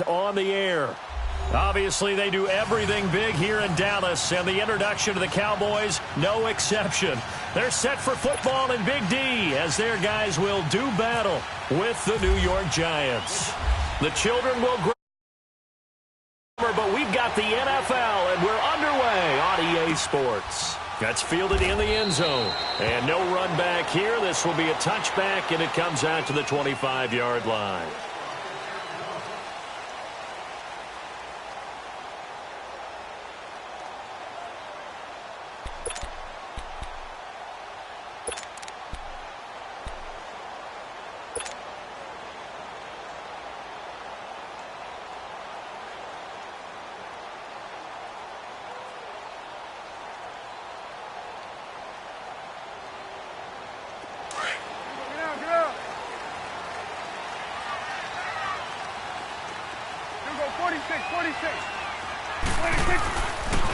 On the air. Obviously, they do everything big here in Dallas, and the introduction to the Cowboys, no exception. They're set for football in Big D as their guys will do battle with the New York Giants. The children will grow, but we've got the NFL, and we're underway on EA Sports. That's fielded in the end zone, and no run back here. This will be a touchback, and it comes out to the 25-yard line.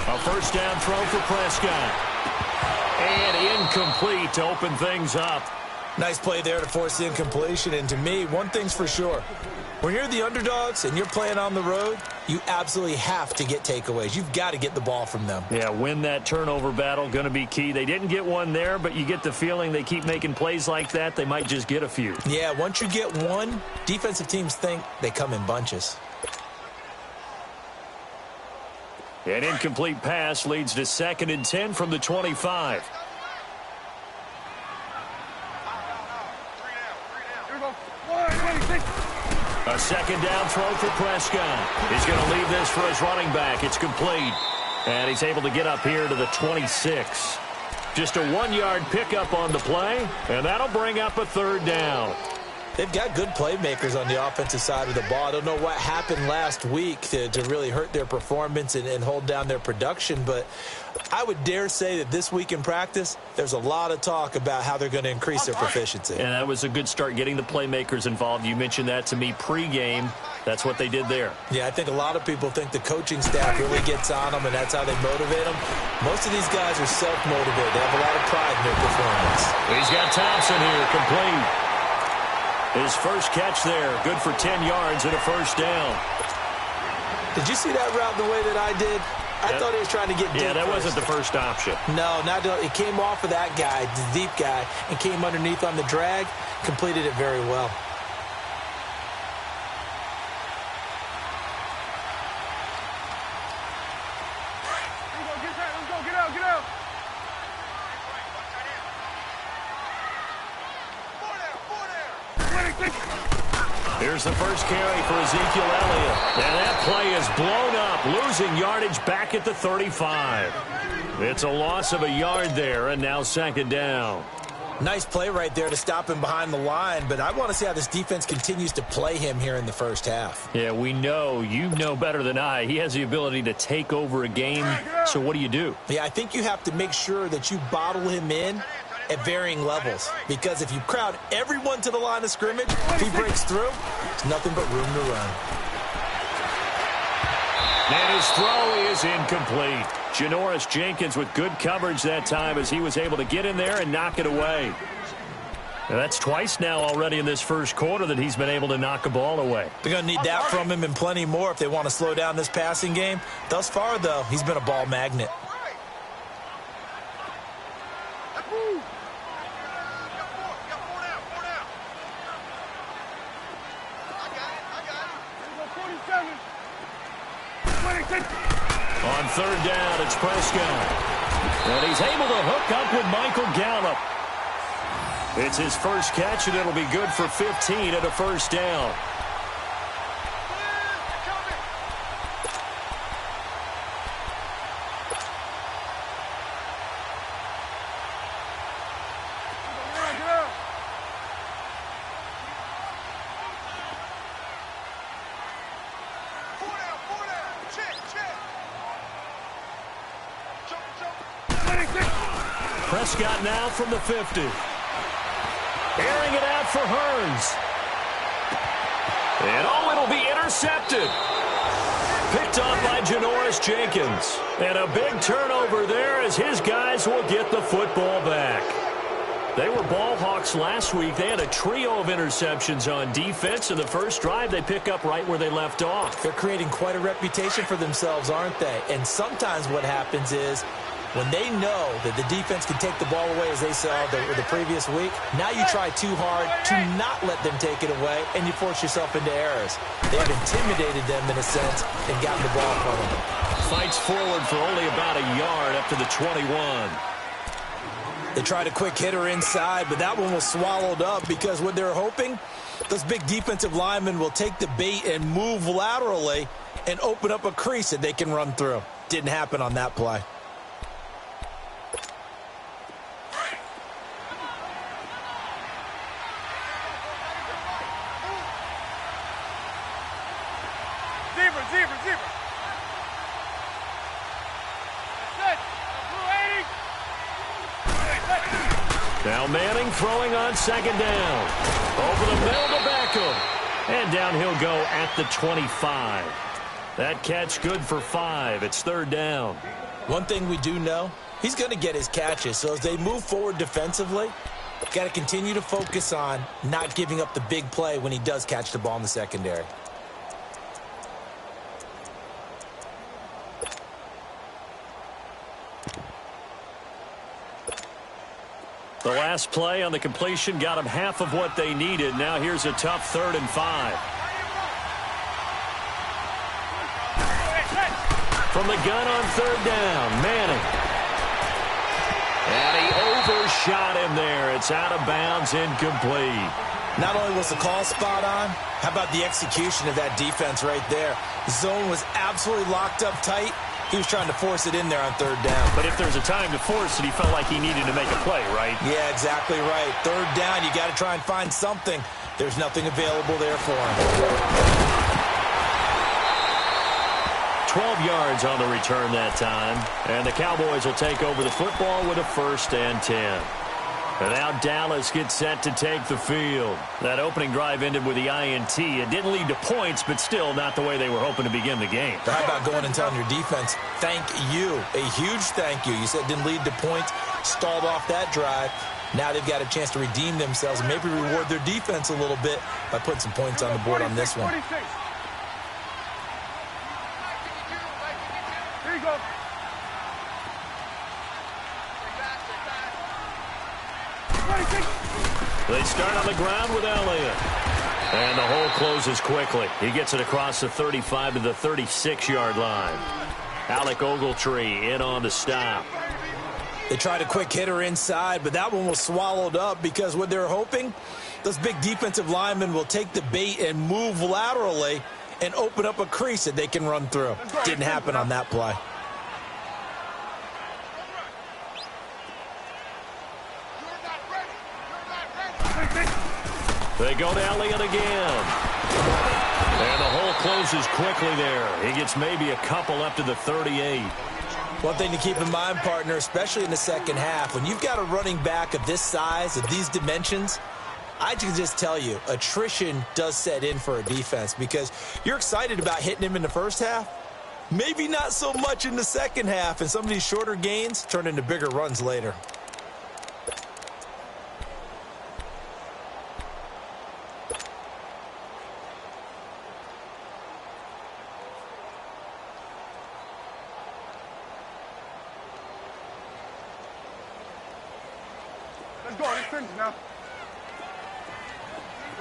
A first down throw for Prescott. And incomplete to open things up. Nice play there to force the incompletion. And to me, one thing's for sure. When you're the underdogs and you're playing on the road, you absolutely have to get takeaways. You've got to get the ball from them. Yeah, win that turnover battle, going to be key. They didn't get one there, but you get the feeling they keep making plays like that, they might just get a few. Yeah, once you get one, defensive teams think they come in bunches. An incomplete pass leads to 2nd and 10 from the 25. A second down throw for Prescott. He's going to leave this for his running back. It's complete. And he's able to get up here to the 26. Just a 1-yard pickup on the play, and that'll bring up a 3rd down. They've got good playmakers on the offensive side of the ball. I don't know what happened last week to really hurt their performance and hold down their production, but I would dare say that this week in practice, there's a lot of talk about how they're going to increase their proficiency. And that was a good start getting the playmakers involved. You mentioned that to me pregame. That's what they did there. Yeah, I think a lot of people think the coaching staff really gets on them, and that's how they motivate them. Most of these guys are self-motivated. They have a lot of pride in their performance. He's got Thompson here, complete. His first catch there, good for 10 yards and a first down. Did you see that route the way that I did? I thought he was trying to get deep. Yeah, that wasn't the first option. No, it came off of that guy, the deep guy, and came underneath on the drag, completed it very well. Here's the first carry for Ezekiel Elliott. And that play is blown up, losing yardage back at the 35. It's a loss of a yard there, and now 2nd down. Nice play right there to stop him behind the line, but I want to see how this defense continues to play him here in the first half. Yeah, we know. You know better than I. He has the ability to take over a game, so what do? Yeah, I think you have to make sure that you bottle him in at varying levels, because if you crowd everyone to the line of scrimmage, if he breaks through, there's nothing but room to run. And his throw is incomplete. Janoris Jenkins with good coverage that time as he was able to get in there and knock it away. And that's twice now already in this first quarter that he's been able to knock a ball away. They're going to need that from him and plenty more if they want to slow down this passing game. Thus far, though, he's been a ball magnet. On 3rd down, it's Prescott. And he's able to hook up with Michael Gallup. It's his first catch, and it'll be good for 15 at a first down. Prescott now from the 50. Airing it out for Hearns. And it'll be intercepted. Picked off by Janoris Jenkins. And a big turnover there as his guys will get the football back. They were ball hawks last week. They had a trio of interceptions on defense. In the first drive, they pick up right where they left off. They're creating quite a reputation for themselves, aren't they? And sometimes what happens is when they know that the defense can take the ball away, as they saw the previous week, now you try too hard to not let them take it away, and you force yourself into errors. They've intimidated them in a sense and gotten the ball from them. Fights forward for only about a yard up to the 21. They tried a quick hitter inside, but that one was swallowed up because what they're hoping, those big defensive linemen will take the bait and move laterally and open up a crease that they can run through. Didn't happen on that play. Zebra. Now Manning throwing on second down. Over the middle to Beckham. And down he'll go at the 25. That catch good for 5. It's third down. One thing we do know, he's going to get his catches. So as they move forward defensively, got to continue to focus on not giving up the big play when he does catch the ball in the secondary. The last play on the completion got them half of what they needed. Now here's a tough 3rd and 5. From the gun on 3rd down, Manning. And he overshot him there. It's out of bounds, incomplete. Not only was the call spot on, how about the execution of that defense right there? The zone was absolutely locked up tight. He was trying to force it in there on 3rd down. But if there's a time to force it, he felt like he needed to make a play, right? Yeah, exactly right. 3rd down, you got to try and find something. There's nothing available there for him. 12 yards on the return that time. And the Cowboys will take over the football with a 1st and 10. And now Dallas gets set to take the field. That opening drive ended with the INT. It didn't lead to points, but still not the way they were hoping to begin the game. How about going and telling your defense, thank you, a huge thank you. You said it didn't lead to points, stalled off that drive. Now they've got a chance to redeem themselves and maybe reward their defense a little bit by putting some points on the board on this one. 46. Here you go. They start on the ground with Elliott. And the hole closes quickly. He gets it across the 35 to the 36-yard line. Alec Ogletree in on the stop. They tried a quick hitter inside, but that one was swallowed up because what they're hoping, those big defensive linemen will take the bait and move laterally and open up a crease that they can run through. Didn't happen on that play. They go to Elliott again. And the hole closes quickly there. He gets maybe a couple up to the 38. One thing to keep in mind, partner, especially in the second half, when you've got a running back of this size, of these dimensions, I can just tell you, attrition does set in for a defense because you're excited about hitting him in the first half. Maybe not so much in the second half, and some of these shorter gains turn into bigger runs later. Let's go. Let's finish now.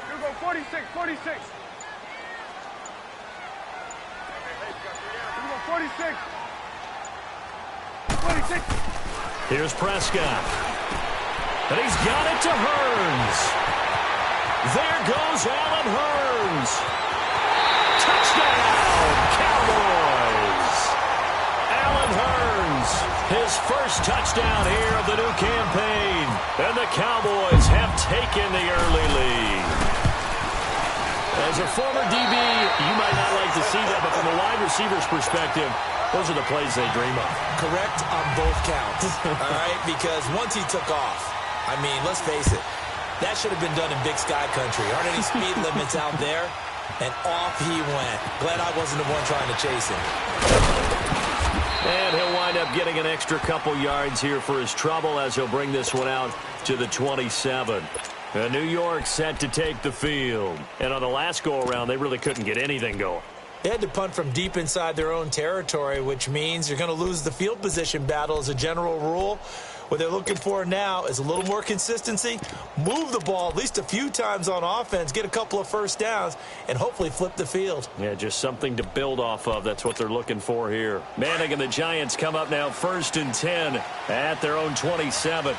Here we go. 46. 46. Here we go. 46. 26. Here's Prescott. And he's got it to Hearns. There goes Allen Hearns. Touchdown, Cowboys. Allen Hearns, his first touchdown here of the new campaign. And the Cowboys have taken the early lead. As a former DB, you might not like to see that, but from a wide receiver's perspective, those are the plays they dream of. Correct on both counts, all right? Because once he took off, I mean, let's face it, that should have been done in Big Sky Country. Aren't any speed limits out there? And off he went. Glad I wasn't the one trying to chase him. And he'll wind up getting an extra couple yards here for his trouble as he'll bring this one out to the 27. New York set to take the field. And on the last go-around, they really couldn't get anything going. They had to punt from deep inside their own territory, which means you're going to lose the field position battle as a general rule. What they're looking for now is a little more consistency, move the ball at least a few times on offense, get a couple of first downs, and hopefully flip the field. Yeah, just something to build off of. That's what they're looking for here. Manning and the Giants come up now 1st and 10 at their own 27.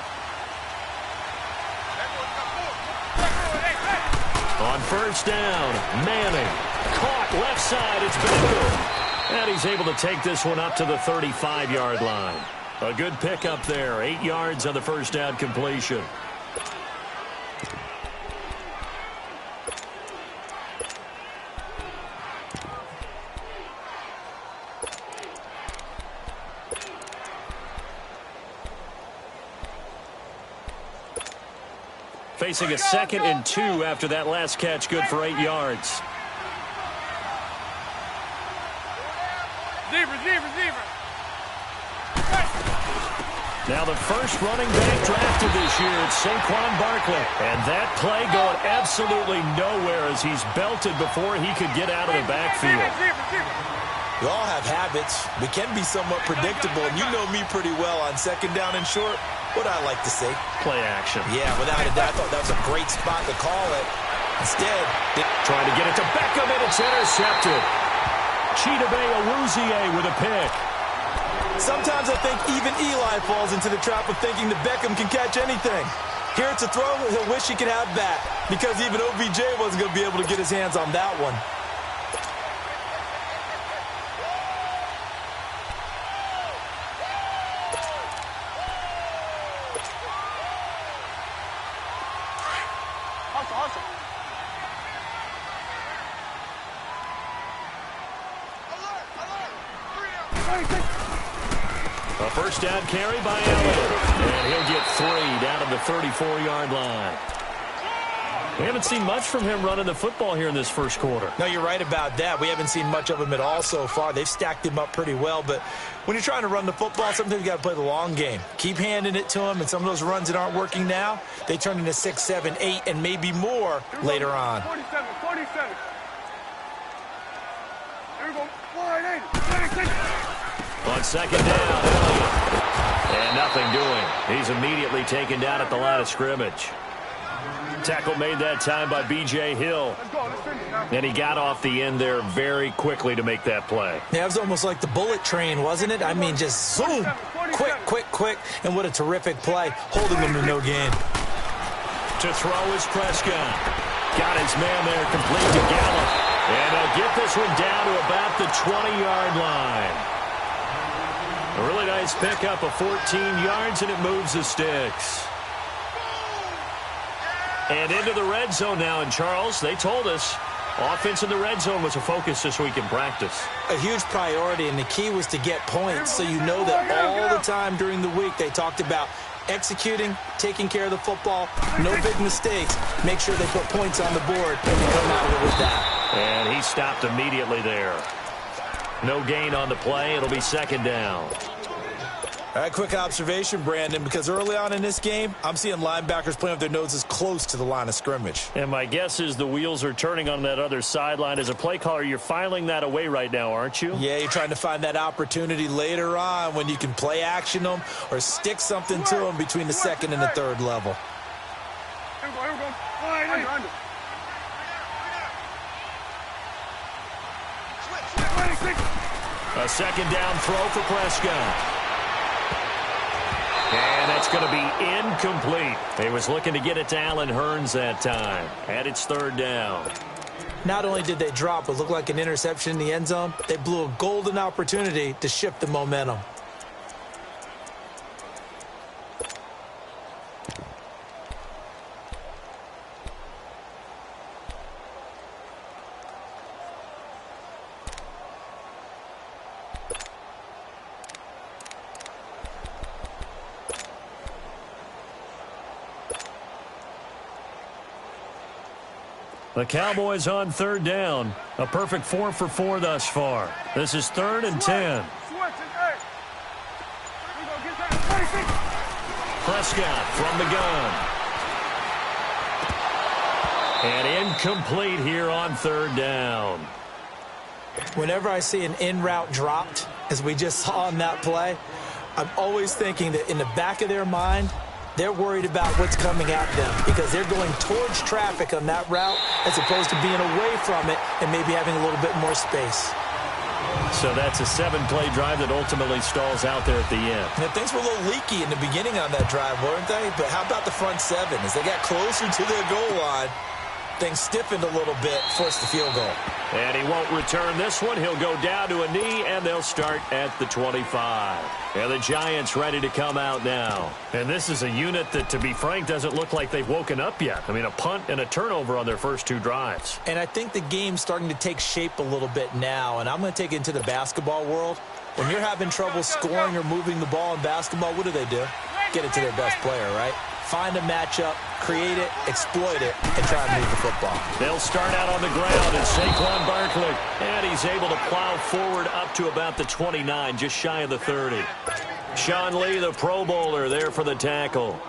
On first down, Manning. Caught left side, it's Beckham. And he's able to take this one up to the 35-yard line. A good pickup there, 8 yards on the first down completion. Facing a 2nd and 2 after that last catch, good for 8 yards. Zebra. Now the first running back drafted this year, it's Saquon Barkley. And that play going absolutely nowhere as he's belted before he could get out of the backfield. We all have habits. We can be somewhat predictable, and you know me pretty well on 2nd down and short. What I like to say? Play action. Yeah, without a doubt, I thought that was a great spot to call it. Instead, trying to get it to Beckham, and it's intercepted. Chidobe Awuzie with a pick. Sometimes I think even Eli falls into the trap of thinking that Beckham can catch anything. Here it's a throw, he'll wish he could have that, because even OBJ wasn't going to be able to get his hands on that one. A first down carry by Allen. And he'll get 3 down at the 34-yard line. We haven't seen much from him running the football here in this first quarter. No, you're right about that. We haven't seen much of him at all so far. They've stacked him up pretty well. But when you're trying to run the football, sometimes you got to play the long game. Keep handing it to him, and some of those runs that aren't working now, they turn into 6, 7, 8, and maybe more later on. 47. Here we go. 46. On 2nd down, Elliott. And nothing doing. He's immediately taken down at the line of scrimmage. Tackle made that time by B.J. Hill. And he got off the end there very quickly to make that play. Yeah, it was almost like the bullet train, wasn't it? I mean, just zoom. Quick. And what a terrific play, holding him to no gain. To throw is Prescott. Got his man there, complete to Gallup. And they'll get this one down to about the 20-yard line. A really nice pickup of 14 yards, and it moves the sticks. And into the red zone now. And, Charles, they told us offense in the red zone was a focus this week in practice. A huge priority, and the key was to get points. So you know that all the time during the week they talked about executing, taking care of the football, no big mistakes. Make sure they put points on the board and come out of it with that. And he stopped immediately there. No gain on the play. It'll be 2nd down. All right, quick observation, Brandon, because early on in this game, I'm seeing linebackers playing with their noses close to the line of scrimmage. And my guess is the wheels are turning on that other sideline. As a play caller, you're filing that away right now, aren't you? Yeah, you're trying to find that opportunity later on when you can play action them or stick something to them between the 2nd and the 3rd level. Here we go. Under. A 2nd down throw for Prescott. And that's going to be incomplete. He was looking to get it to Allen Hurns that time. And it's 3rd down. Not only did they drop what looked like an interception in the end zone, they blew a golden opportunity to shift the momentum. The Cowboys on 3rd down. A perfect 4 for 4 thus far. This is 3rd and 10. Switch it, hey. Prescott from the gun. And incomplete here on third down. Whenever I see an in route dropped, as we just saw on that play, I'm always thinking that in the back of their mind, they're worried about what's coming at them because they're going towards traffic on that route as opposed to being away from it and maybe having a little bit more space. So that's a 7-play drive that ultimately stalls out there at the end. Now, things were a little leaky in the beginning on that drive, weren't they? But how about the front seven? As they got closer to their goal line, things stiffened a little bit, forced the field goal. And he won't return this one. He'll go down to a knee, and they'll start at the 25. And the Giants ready to come out now. And this is a unit that, to be frank, doesn't look like they've woken up yet. I mean, a punt and a turnover on their first 2 drives. And I think the game's starting to take shape a little bit now, and I'm going to take it into the basketball world. When you're having trouble scoring or moving the ball in basketball, what do? Get it to their best player, right? Find a matchup, create it, exploit it, and try and move the football. They'll start out on the ground, and Saquon Barkley. And he's able to plow forward up to about the 29, just shy of the 30. Sean Lee, the Pro Bowler, there for the tackle.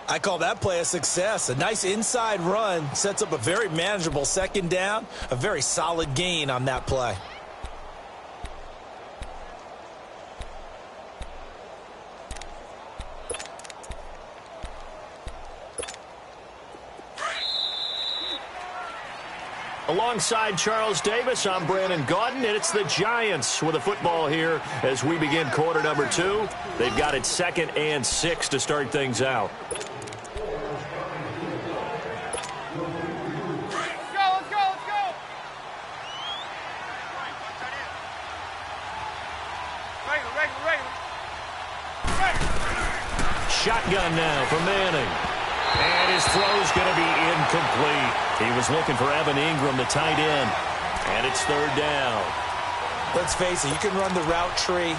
I call that play a success. A nice inside run sets up a very manageable second down, a very solid gain on that play. Alongside Charles Davis, I'm Brandon Gaudin, and it's the Giants with the football here as we begin quarter number 2. They've got it 2nd and 6 to start things out. Let's go. Shotgun now for Manning. And his throw's going to be incomplete. He was looking for Evan Ingram, the tight end. And it's 3rd down. Let's face it, you can run the route tree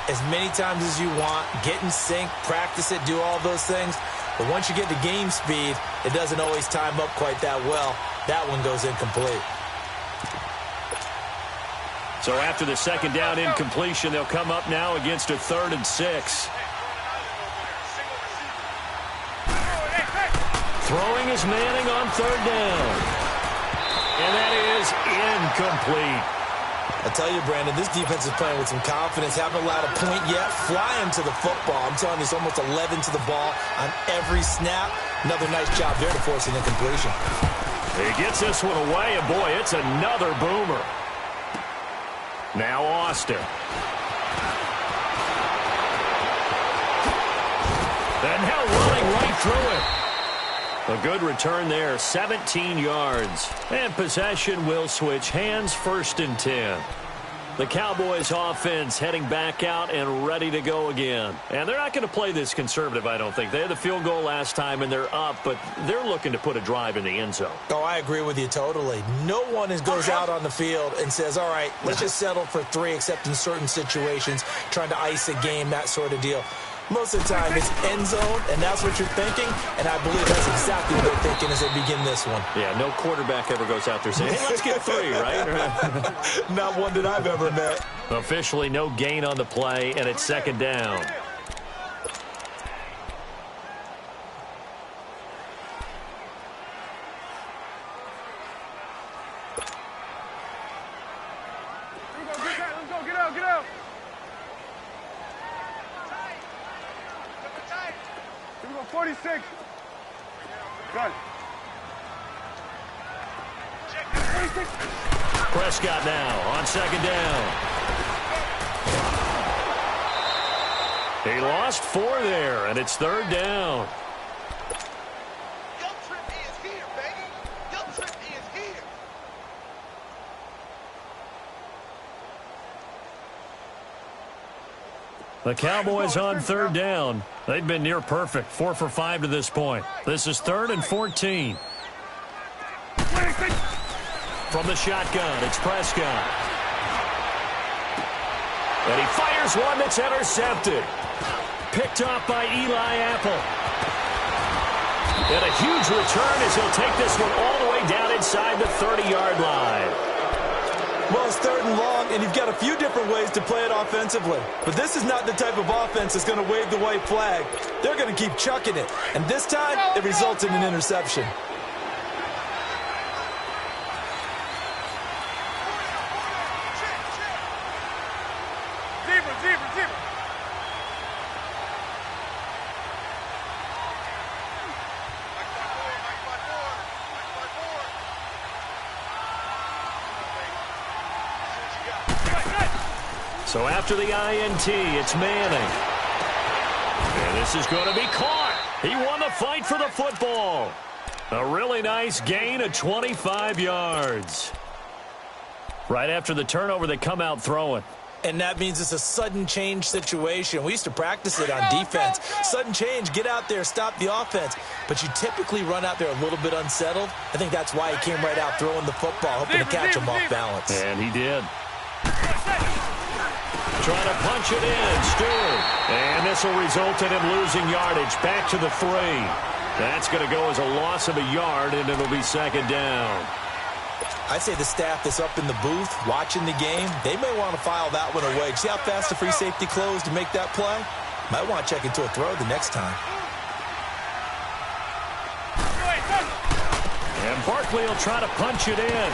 as many times as you want, get in sync, practice it, do all those things. But once you get to game speed, it doesn't always time up quite that well. That one goes incomplete. So after the 2nd down incompletion, they'll come up now against a 3rd and 6. Throwing is Manning on 3rd down. And that is incomplete. I tell you, Brandon, this defense is playing with some confidence. Haven't allowed a point yet. Flying to the football. I'm telling you, it's almost 11 to the ball on every snap. Another nice job there to force an incompletion. He gets this one away, and boy, it's another boomer. Now Austin. And now running right through it. A good return there, 17 yards. And possession will switch hands, 1st and 10. The Cowboys offense heading back out and ready to go again. And they're not going to play this conservative, I don't think. They had the field goal last time, and they're up, but they're looking to put a drive in the end zone. Oh, I agree with you totally. No one goes out on the field and says, all right, let's just settle for 3, except in certain situations, trying to ice a game, that sort of deal. Most of the time, it's end zone, and that's what you're thinking, and I believe that's exactly what they're thinking as they begin this one. Yeah, no quarterback ever goes out there saying, hey, let's get 3, right? Not one that I've ever met. Officially, no gain on the play, and it's 2nd down. Get out. 46. Got it. 46. Prescott now on 2nd down. He lost 4 there, and it's 3rd down. The Cowboys on 3rd down. They've been near perfect, 4 for 5 to this point. This is 3rd and 14. From the shotgun, it's Prescott. And he fires one that's intercepted. Picked off by Eli Apple. And a huge return as he'll take this one all the way down inside the 30-yard line. Well, it's 3rd and long, and you've got a few different ways to play it offensively. But this is not the type of offense that's going to wave the white flag. They're going to keep chucking it. And this time, it results in an interception. So after the INT, it's Manning. And this is going to be caught. He won the fight for the football. A really nice gain of 25 yards. Right after the turnover, they come out throwing. And that means it's a sudden change situation. We used to practice it on defense. Sudden change, get out there, stop the offense. But you typically run out there a little bit unsettled. I think that's why he came right out throwing the football, hoping to catch him off balance. And he did. Trying to punch it in, Stewart. And this will result in him losing yardage back to the 3. That's going to go as a loss of a yard, and it'll be 2nd down. I'd say the staff that's up in the booth watching the game, they may want to file that one away. See how fast the free safety closed to make that play? Might want to check into a throw the next time. And Barkley will try to punch it in.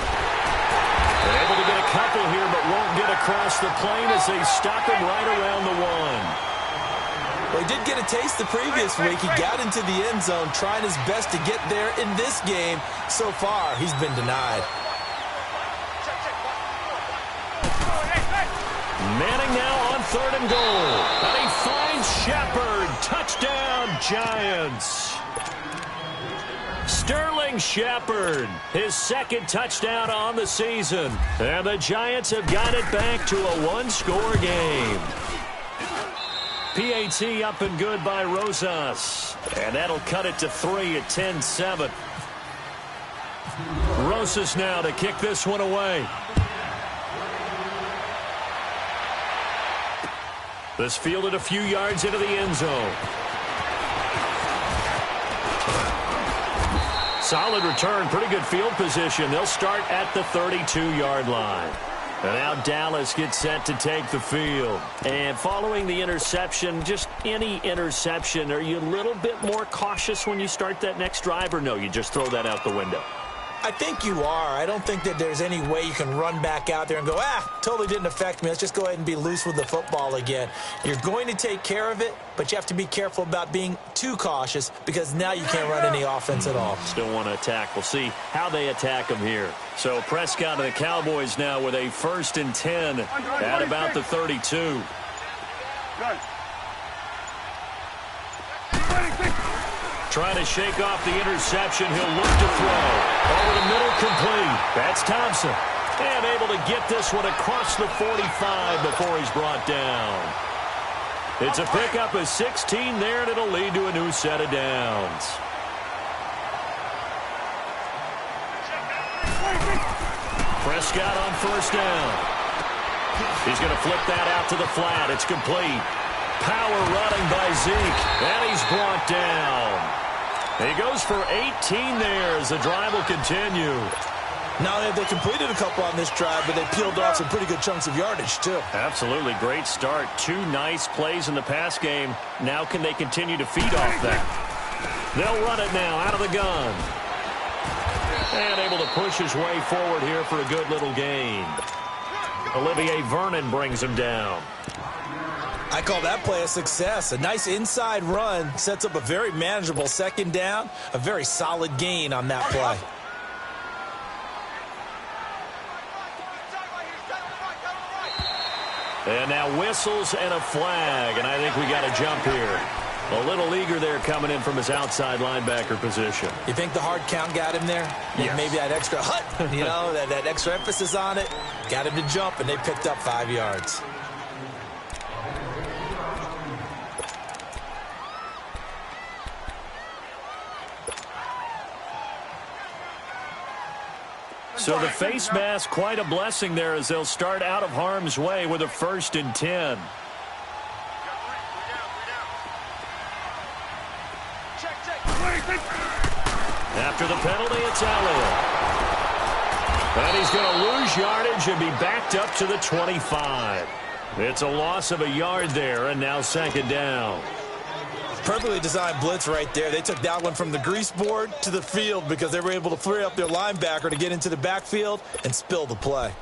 They're able to get a couple here, but won't get across the plane as they stop him right around the 1. Well, he did get a taste the previous week. He got into the end zone, trying his best to get there in this game. So far, he's been denied. Manning now on 3rd and goal. And he finds Shepard. Touchdown, Giants. Sterling Shepard, his 2nd touchdown on the season. And the Giants have got it back to a 1-score game. PAT up and good by Rosas. And that'll cut it to 3 at 10-7. Rosas now to kick this one away. This fielded a few yards into the end zone. Solid return, pretty good field position. They'll start at the 32-yard line. And now Dallas gets set to take the field. And following the interception, just any interception, are you a little bit more cautious when you start that next drive, or no, you just throw that out the window? I think you are. I don't think that there's any way you can run back out there and go, totally didn't affect me. Let's just go ahead and be loose with the football again. You're going to take care of it, but you have to be careful about being too cautious because now you can't run any offense at all. Still want to attack. We'll see how they attack them here. So Prescott and the Cowboys now with a 1st and 10 at about the 32. Trying to shake off the interception. He'll look to throw. Over the middle, complete. That's Thompson. And able to get this one across the 45 before he's brought down. It's a pickup of 16 there, and it'll lead to a new set of downs. Prescott on 1st down. He's going to flip that out to the flat. It's complete. Power running by Zeke. And he's brought down. He goes for 18 there as the drive will continue. Now they completed a couple on this drive, but they peeled off some pretty good chunks of yardage, too. Absolutely. Great start. 2 nice plays in the pass game. Now can they continue to feed off that? They'll run it now out of the gun. And able to push his way forward here for a good little gain. Olivier Vernon brings him down. I call that play a success. A nice inside run sets up a very manageable 2nd down. A very solid gain on that play. And now whistles and a flag, and I think we got a jump here. A little eager there coming in from his outside linebacker position. You think the hard count got him there? Yes. Maybe that extra that extra emphasis on it got him to jump, and they picked up 5 yards. So the face mask, quite a blessing there as they'll start out of harm's way with a 1st and 10. After the penalty, it's Elliott. And he's going to lose yardage and be backed up to the 25. It's a loss of a yard there, and now second down. Perfectly designed blitz right there. They took that one from the grease board to the field because they were able to free up their linebacker to get into the backfield and spill the play.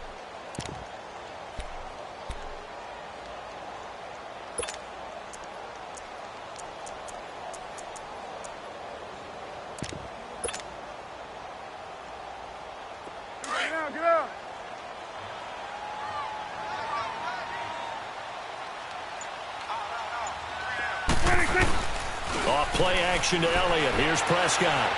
Get out. Off play action to Elliott. Here's Prescott.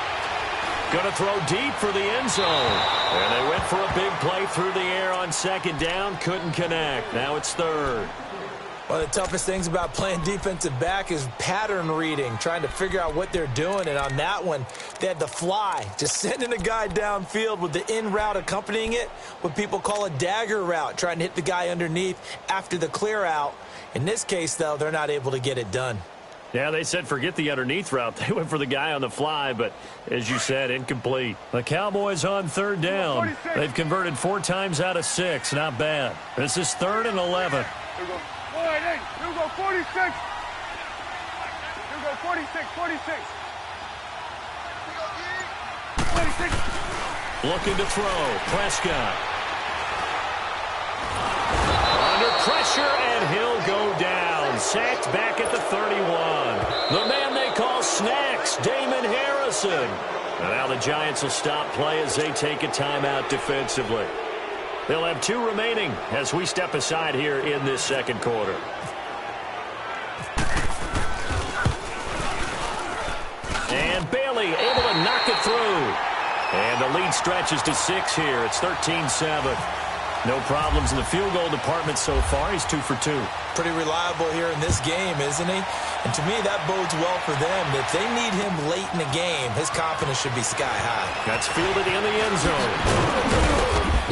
Going to throw deep for the end zone. And they went for a big play through the air on second down. Couldn't connect. Now it's third. One of the toughest things about playing defensive back is pattern reading, trying to figure out what they're doing. And on that one, they had to fly, just sending a guy downfield with the in route accompanying it, what people call a dagger route, trying to hit the guy underneath after the clear out. In this case, though, they're not able to get it done. Yeah, they said forget the underneath route. They went for the guy on the fly, but as you said, incomplete. The Cowboys on third down. They've converted 4 times out of 6. Not bad. This is 3rd and 11. Here we go. All right, hey, here we go, 46. Here we go, 46, 46. 46. Looking to throw. Prescott. Under pressure, and he'll go down. Sacked back at the 31. The man they call Snacks, Damon Harrison. And now the Giants will stop play as they take a timeout defensively. They'll have 2 remaining as we step aside here in this second quarter. And Bailey able to knock it through. And the lead stretches to 6 here. It's 13-7. No problems in the field goal department so far. He's 2 for 2. Pretty reliable here in this game, isn't he? And to me, that bodes well for them. If they need him late in the game, his confidence should be sky high. That's fielded in the end zone.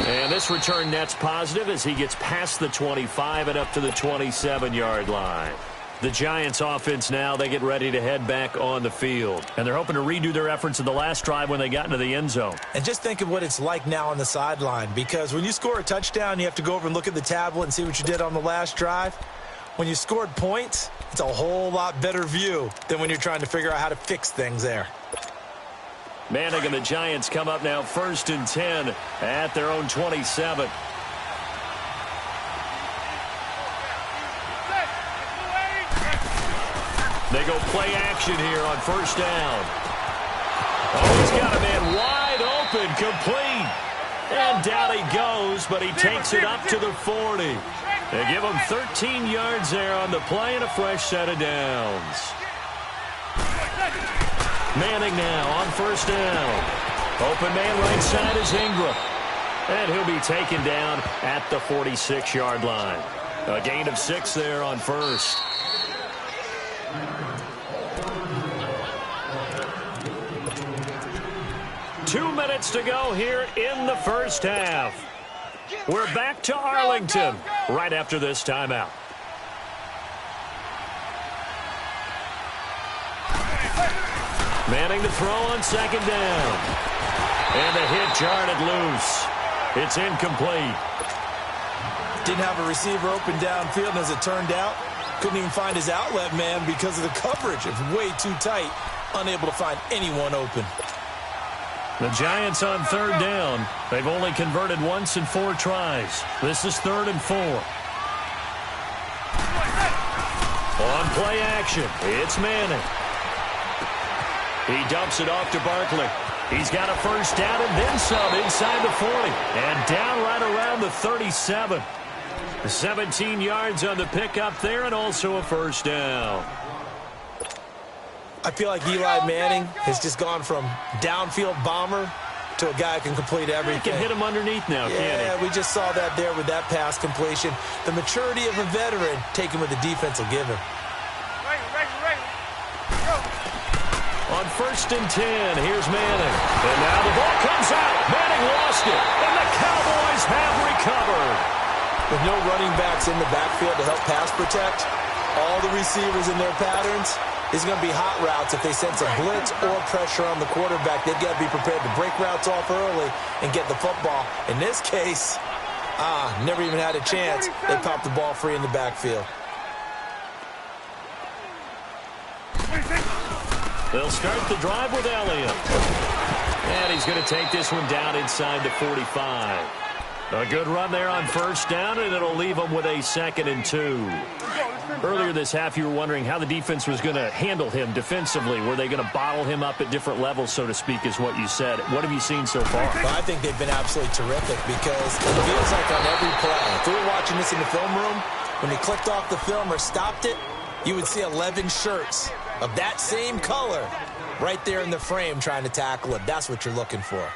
And this return net's positive as he gets past the 25 and up to the 27-yard line. The Giants offense now, they get ready to head back on the field. And they're hoping to redo their efforts in the last drive when they got into the end zone. And just think of what it's like now on the sideline, because when you score a touchdown, you have to go over and look at the tablet and see what you did on the last drive. When you scored points, it's a whole lot better view than when you're trying to figure out how to fix things there. Manning and the Giants come up now 1st and 10 at their own 27. They go play action here on 1st down. Oh, he's got a man wide open, complete. And down he goes, but he takes it up to the 40. They give him 13 yards there on the play and a fresh set of downs. Manning now on 1st down. Open man right side is Ingram. And he'll be taken down at the 46-yard line. A gain of 6 there on 1st. Two minutes to go here in the first half. We're back to Arlington right after this timeout. Manning to throw on 2nd down. And the hit jarred it loose. It's incomplete. Didn't have a receiver open downfield, and as it turned out, couldn't even find his outlet man because of the coverage. It's way too tight, unable to find anyone open. The Giants on 3rd down. They've only converted once in 4 tries. This is 3rd and 4. On play action, it's Manning. He dumps it off to Barkley. He's got a 1st down and then some inside the 40. And down right around the 37. 17 yards on the pickup there and also a 1st down. I feel like Eli Manning has just gone from downfield bomber to a guy who can complete everything. He can hit him underneath now, can't he? Yeah, we just saw that there with that pass completion. The maturity of a veteran taken with the defense will give him. On 1st and 10, here's Manning. And now the ball comes out. Manning lost it. And the Cowboys have recovered. With no running backs in the backfield to help pass protect, all the receivers in their patterns, is going to be hot routes if they sense a blitz or pressure on the quarterback. They've got to be prepared to break routes off early and get the football. In this case, never even had a chance. They popped the ball free in the backfield. They'll start the drive with Elliott. And he's going to take this one down inside the 45. A good run there on first down, and it'll leave them with a 2nd and 2. Earlier this half, you were wondering how the defense was going to handle him defensively. Were they going to bottle him up at different levels, so to speak, is what you said. What have you seen so far? Well, I think they've been absolutely terrific because it feels like on every play, if we were watching this in the film room, when he clicked off the film or stopped it, you would see 11 shirts of that same color right there in the frame trying to tackle it. That's what you're looking for.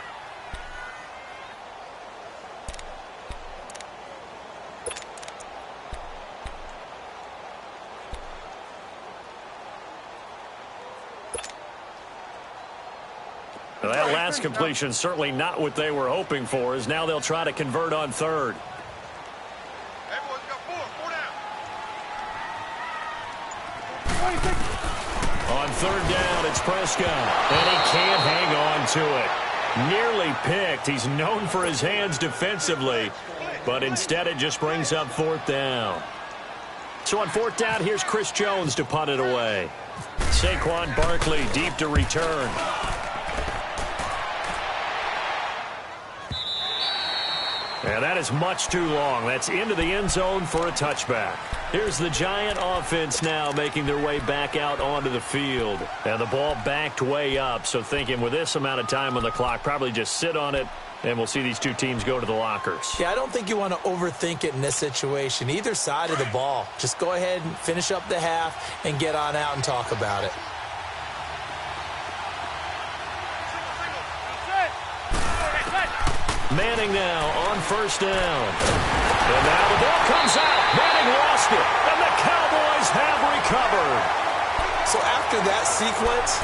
Well, that last completion certainly not what they were hoping for, as now they'll try to convert on 3rd. On 3rd down, it's Prescott, and he can't hang on to it. Nearly picked. He's known for his hands defensively, but instead it just brings up 4th down. So on 4th down, here's Chris Jones to punt it away. Saquon Barkley deep to return. And that is much too long. That's into the end zone for a touchback. Here's the Giant offense now making their way back out onto the field. And the ball backed way up, so thinking with this amount of time on the clock, probably just sit on it, and we'll see these two teams go to the lockers. Yeah, I don't think you want to overthink it in this situation. Either side of the ball. Just go ahead and finish up the half and get on out and talk about it. Manning now on 1st down. And now the ball comes out. Manning lost it, and the Cowboys have recovered. So after that sequence,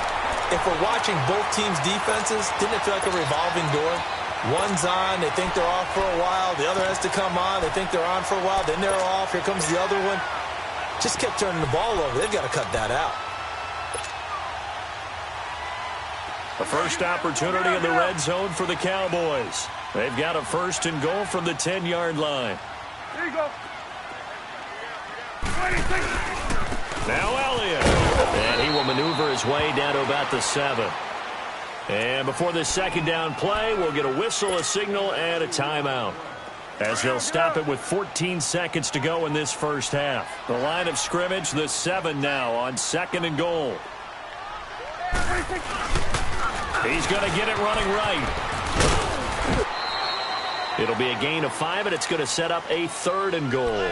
if we're watching both teams' defenses, didn't it feel like a revolving door? One's on, they think they're off for a while. The other has to come on, they think they're on for a while. Then they're off. Here comes the other one. Just kept turning the ball over. They've got to cut that out. The first opportunity in the red zone for the Cowboys. They've got a 1st and goal from the 10-yard line. There you go. Now Elliott. And he will maneuver his way down to about the 7. And before this 2nd down play, we'll get a whistle, a signal, and a timeout, as they'll stop it with 14 seconds to go in this first half. The line of scrimmage, the 7 now on 2nd and goal. He's going to get it running right. It'll be a gain of 5, and it's going to set up a 3rd and goal.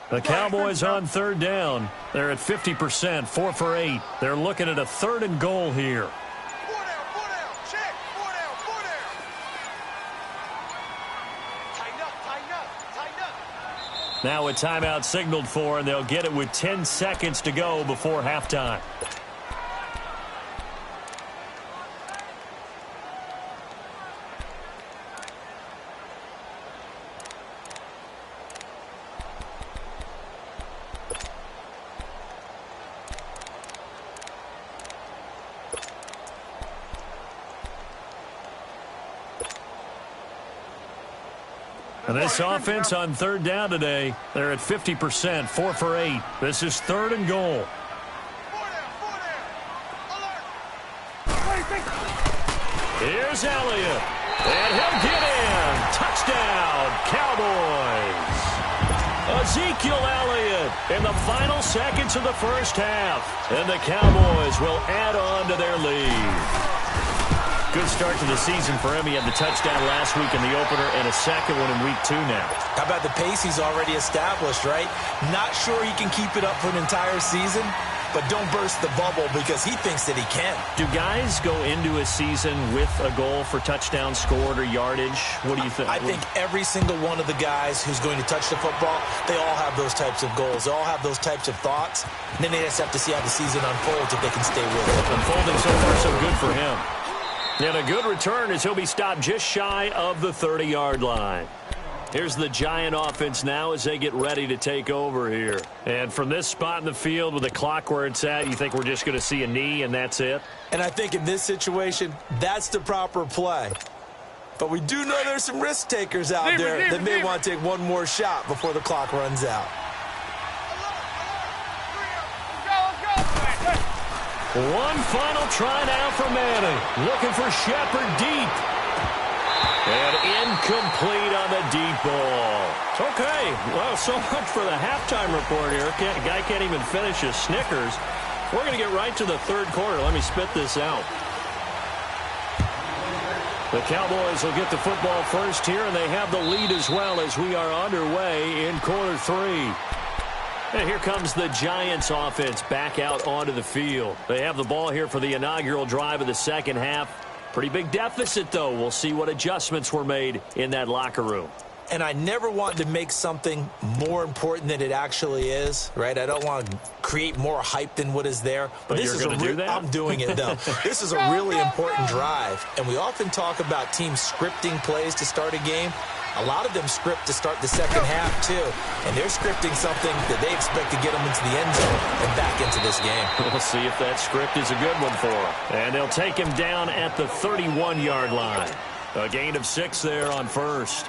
The Cowboys on 3rd down. They're at 50%, 4 for 8. They're looking at a 3rd and goal here. Now a timeout signaled for, and they'll get it with 10 seconds to go before halftime. And this offense on 3rd down today, they're at 50%, 4 for 8. This is 3rd and goal. Here's Elliott, and he'll get in. Touchdown, Cowboys. Ezekiel Elliott in the final seconds of the first half. And the Cowboys will add on to their lead. Good start to the season for him. He had the touchdown last week in the opener and a second one in week 2 now. How about the pace he's already established, right? Not sure he can keep it up for an entire season, but don't burst the bubble because he thinks that he can. Do guys go into a season with a goal for touchdown scored or yardage? What do you think? I think every single one of the guys who's going to touch the football, they all have those types of goals. They all have those types of thoughts. And then they just have to see how the season unfolds if they can stay with it. Unfolding so far so good for him. And a good return as he'll be stopped just shy of the 30-yard line. Here's the Giant offense now as they get ready to take over here. And from this spot in the field with the clock where it's at, you think we're just going to see a knee and that's it? And I think in this situation, that's the proper play. But we do know there's some risk takers out there that may want to take one more shot before the clock runs out. One final try now for Manning. Looking for Shepard deep. And incomplete on the deep ball. Okay, well, so much for the halftime report here. Guy can't even finish his Snickers. We're going to get right to the third quarter. Let me spit this out. The Cowboys will get the football first here, and they have the lead as well as we are underway in quarter 3. And here comes the Giants offense back out onto the field. They have the ball here for the inaugural drive of the second half. Pretty big deficit, though. We'll see what adjustments were made in that locker room. And I never want to make something more important than it actually is, right? I don't want to create more hype than what is there. But this is do that? I'm doing it, though. This is a really important drive. And we often talk about teams scripting plays to start a game. A lot of them script to start the second half, too. And they're scripting something that they expect to get them into the end zone and back into this game. We'll see if that script is a good one for them. And they'll take him down at the 31-yard line. A gain of 6 there on first.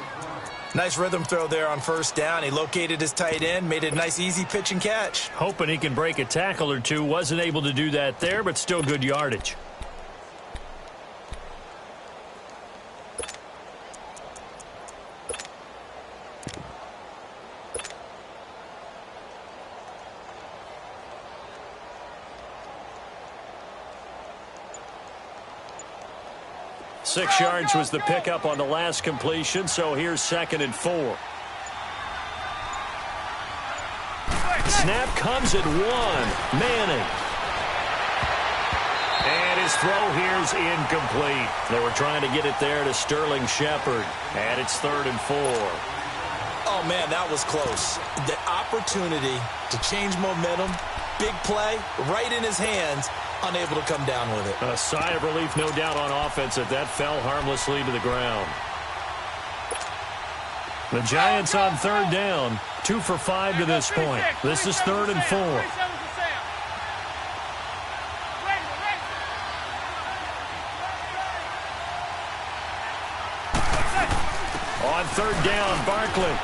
Nice rhythm throw there on first down. He located his tight end, made it a nice, easy pitch and catch. Hoping he can break a tackle or two. Wasn't able to do that there, but still good yardage. Six yards was the pickup on the last completion, so here's 2nd and 4. Snap comes at 1. Manning. And his throw here's incomplete. They were trying to get it there to Sterling Shepard. And it's 3rd and 4. Oh, man, that was close. The opportunity to change momentum, big play, right in his hands, unable to come down with it. A sigh of relief, no doubt, on offense that fell harmlessly to the ground. The Giants on 3rd down, 2 for 5 to this point. This is 3rd and 4. On 3rd down, Barkley.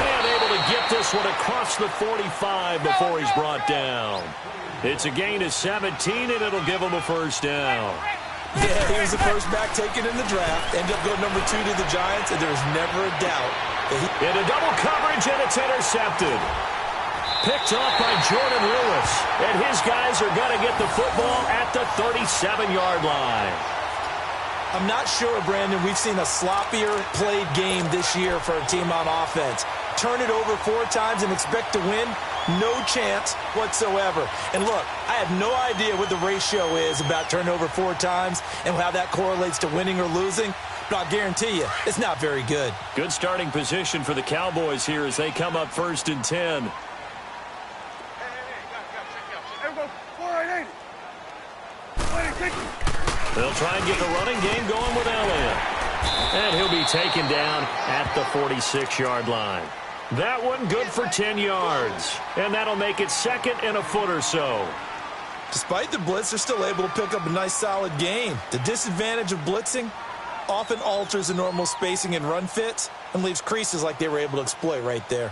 And able to get this one across the 45 before he's brought down. It's a gain of 17, and it'll give him a first down. Yeah, he was the first back taken in the draft. Ended up going number 2 to the Giants, and there's never a doubt that he... In a double coverage, and it's intercepted. Picked off by Jordan Lewis. And his guys are going to get the football at the 37-yard line. I'm not sure, Brandon, we've seen a sloppier played game this year for a team on offense. Turn it over 4 times and expect to win? No chance whatsoever. And look, I have no idea what the ratio is about turnover 4 times and how that correlates to winning or losing, but I'll guarantee you, it's not very good. Good starting position for the Cowboys here as they come up 1st and 10. They'll try and get the running game going with Elliott. And he'll be taken down at the 46-yard line. That one good for 10 yards. And that'll make it 2nd and a foot or so. Despite the blitz, they're still able to pick up a nice solid gain. The disadvantage of blitzing often alters the normal spacing and run fits and leaves creases like they were able to exploit right there.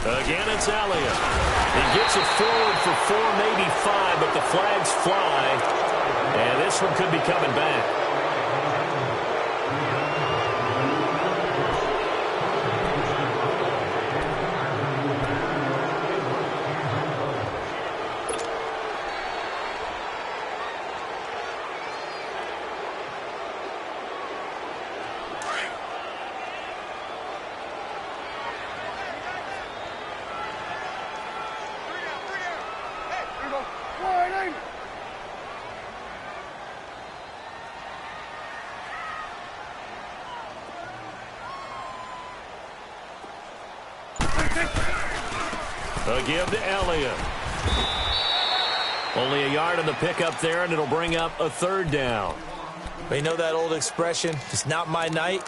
Again, it's Elliott. He gets it forward for 4, maybe 5, but the flags fly. And this one could be coming back. A give to Elliott. Only a yard on the pickup there, and it'll bring up a 3rd down. You know that old expression, it's not my night?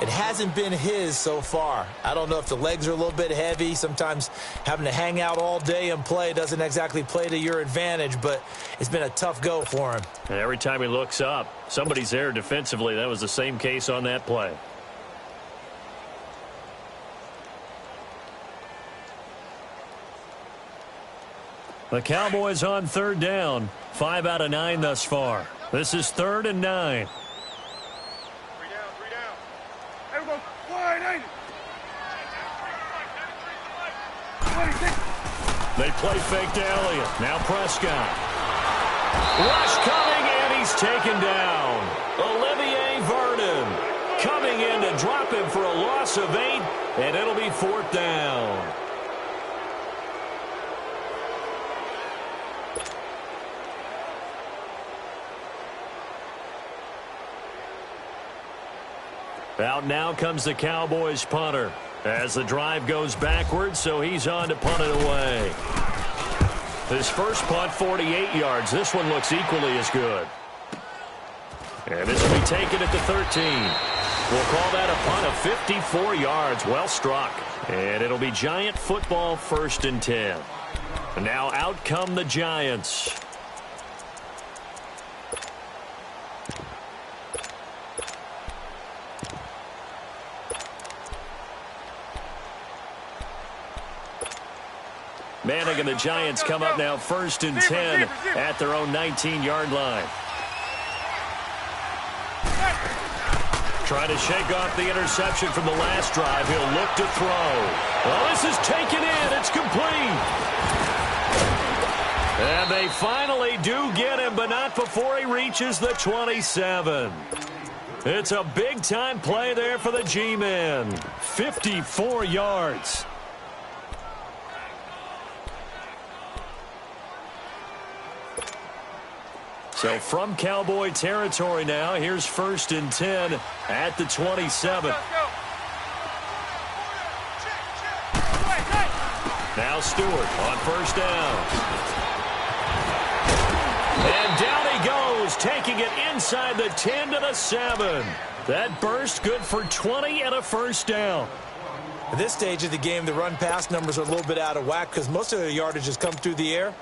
It hasn't been his so far. I don't know if the legs are a little bit heavy. Sometimes having to hang out all day and play doesn't exactly play to your advantage, but it's been a tough go for him. And every time he looks up, somebody's there defensively. That was the same case on that play. The Cowboys on 3rd down. 5 out of 9 thus far. This is 3rd and 9. 3 down. There we go. Wide, 26. They play fake to Elliott. Now Prescott. Rush coming, and he's taken down. Olivier Vernon coming in to drop him for a loss of 8, and it'll be 4th down. Out now comes the Cowboys punter as the drive goes backwards, so he's on to punt it away. His first punt, 48 yards. This one looks equally as good. And this will be taken at the 13. We'll call that a punt of 54 yards. Well struck. And it'll be Giant football, 1st and 10. And now out come the Giants. Manning and the Giants come up now 1st and 10 at their own 19-yard line. Trying to shake off the interception from the last drive. He'll look to throw. Well, this is taken in. It's complete. And they finally do get him, but not before he reaches the 27. It's a big-time play there for the G-men. 54 yards. So from Cowboy territory now, here's 1st and 10 at the 27. Now Stewart on 1st down. And down he goes, taking it inside the 10 to the 7. That burst good for 20 and a 1st down. At this stage of the game, the run-pass numbers are a little bit out of whack because most of the yardage has come through the air.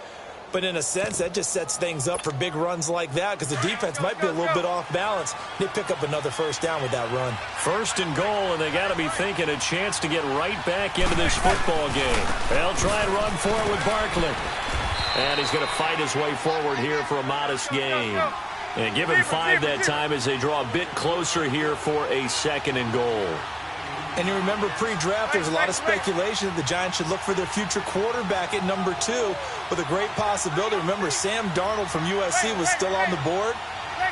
But in a sense, that just sets things up for big runs like that because the defense might be a little bit off balance. They pick up another 1st down with that run. 1st and goal, and they got to be thinking a chance to get right back into this football game. They'll try and run for it with Barkley. And he's going to fight his way forward here for a modest gain. And give him 5 that time as they draw a bit closer here for a 2nd and goal. And you remember pre-draft, there's a lot of speculation that the Giants should look for their future quarterback at number 2 with a great possibility. Remember, Sam Darnold from USC was still on the board,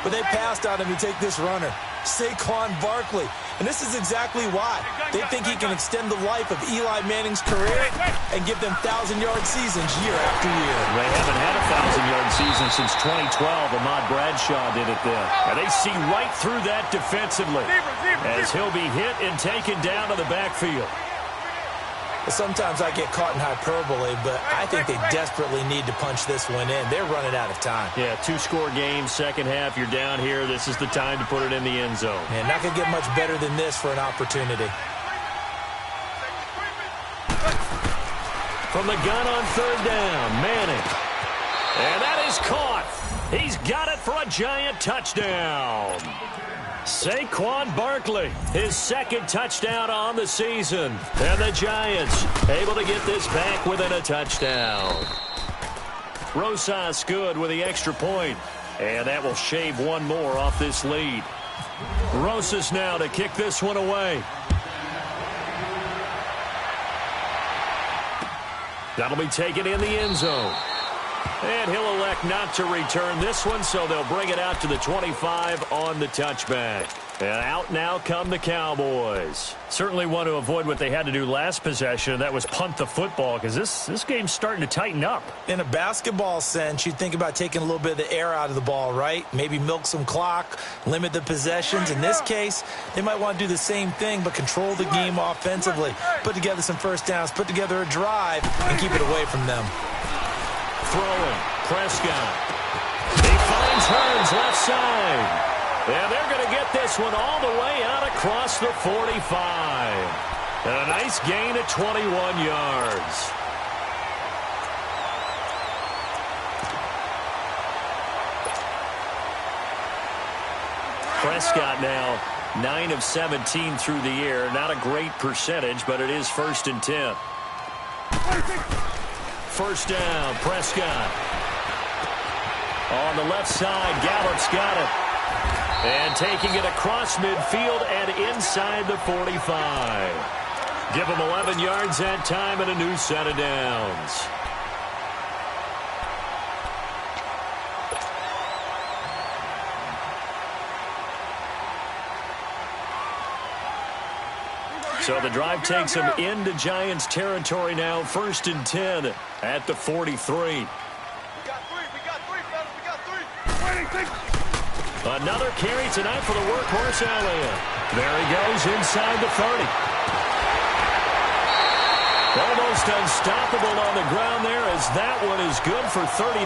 but they passed on him to take this runner, Saquon Barkley. And this is exactly why. They think he can extend the life of Eli Manning's career and give them 1,000-yard seasons year after year. They haven't had a 1,000-yard season since 2012. Ahmad Bradshaw did it then. And they see right through that defensively as he'll be hit and taken down to the backfield. Sometimes I get caught in hyperbole, but I think they desperately need to punch this one in. They're running out of time. Yeah, 2-score game, second half, you're down here. This is the time to put it in the end zone. And not going to get much better than this for an opportunity. From the gun on 3rd down, Manning. And that is caught. He's got it for a Giant touchdown. Saquon Barkley, his second touchdown on the season. And the Giants able to get this back within a touchdown. Rosas good with the extra point. And that will shave one more off this lead. Rosas now to kick this one away. That'll be taken in the end zone. And he'll elect not to return this one, so they'll bring it out to the 25 on the touchback. And out now come the Cowboys. Certainly want to avoid what they had to do last possession. That was punt the football, because this game's starting to tighten up. In a basketball sense, you think about taking a little bit of the air out of the ball, right? Maybe milk some clock, limit the possessions. In this case, they might want to do the same thing, but control the game offensively. Put together some first downs, put together a drive, and keep it away from them. Throwing, Prescott. He finds Hearns left side. And they're going to get this one all the way out across the 45. And a nice gain of 21 yards. Prescott now 9 of 17 through the air. Not a great percentage, but it is 1st and 10. First down, Prescott. On the left side, Gallup's got it. And taking it across midfield and inside the 45. Give him 11 yards that time and a new set of downs. So the drive takes him into Giants territory now. 1st and 10 at the 43. We got three. Another carry tonight for the workhorse Elliott. There he goes inside the 30. Almost unstoppable on the ground there, as that one is good for 39.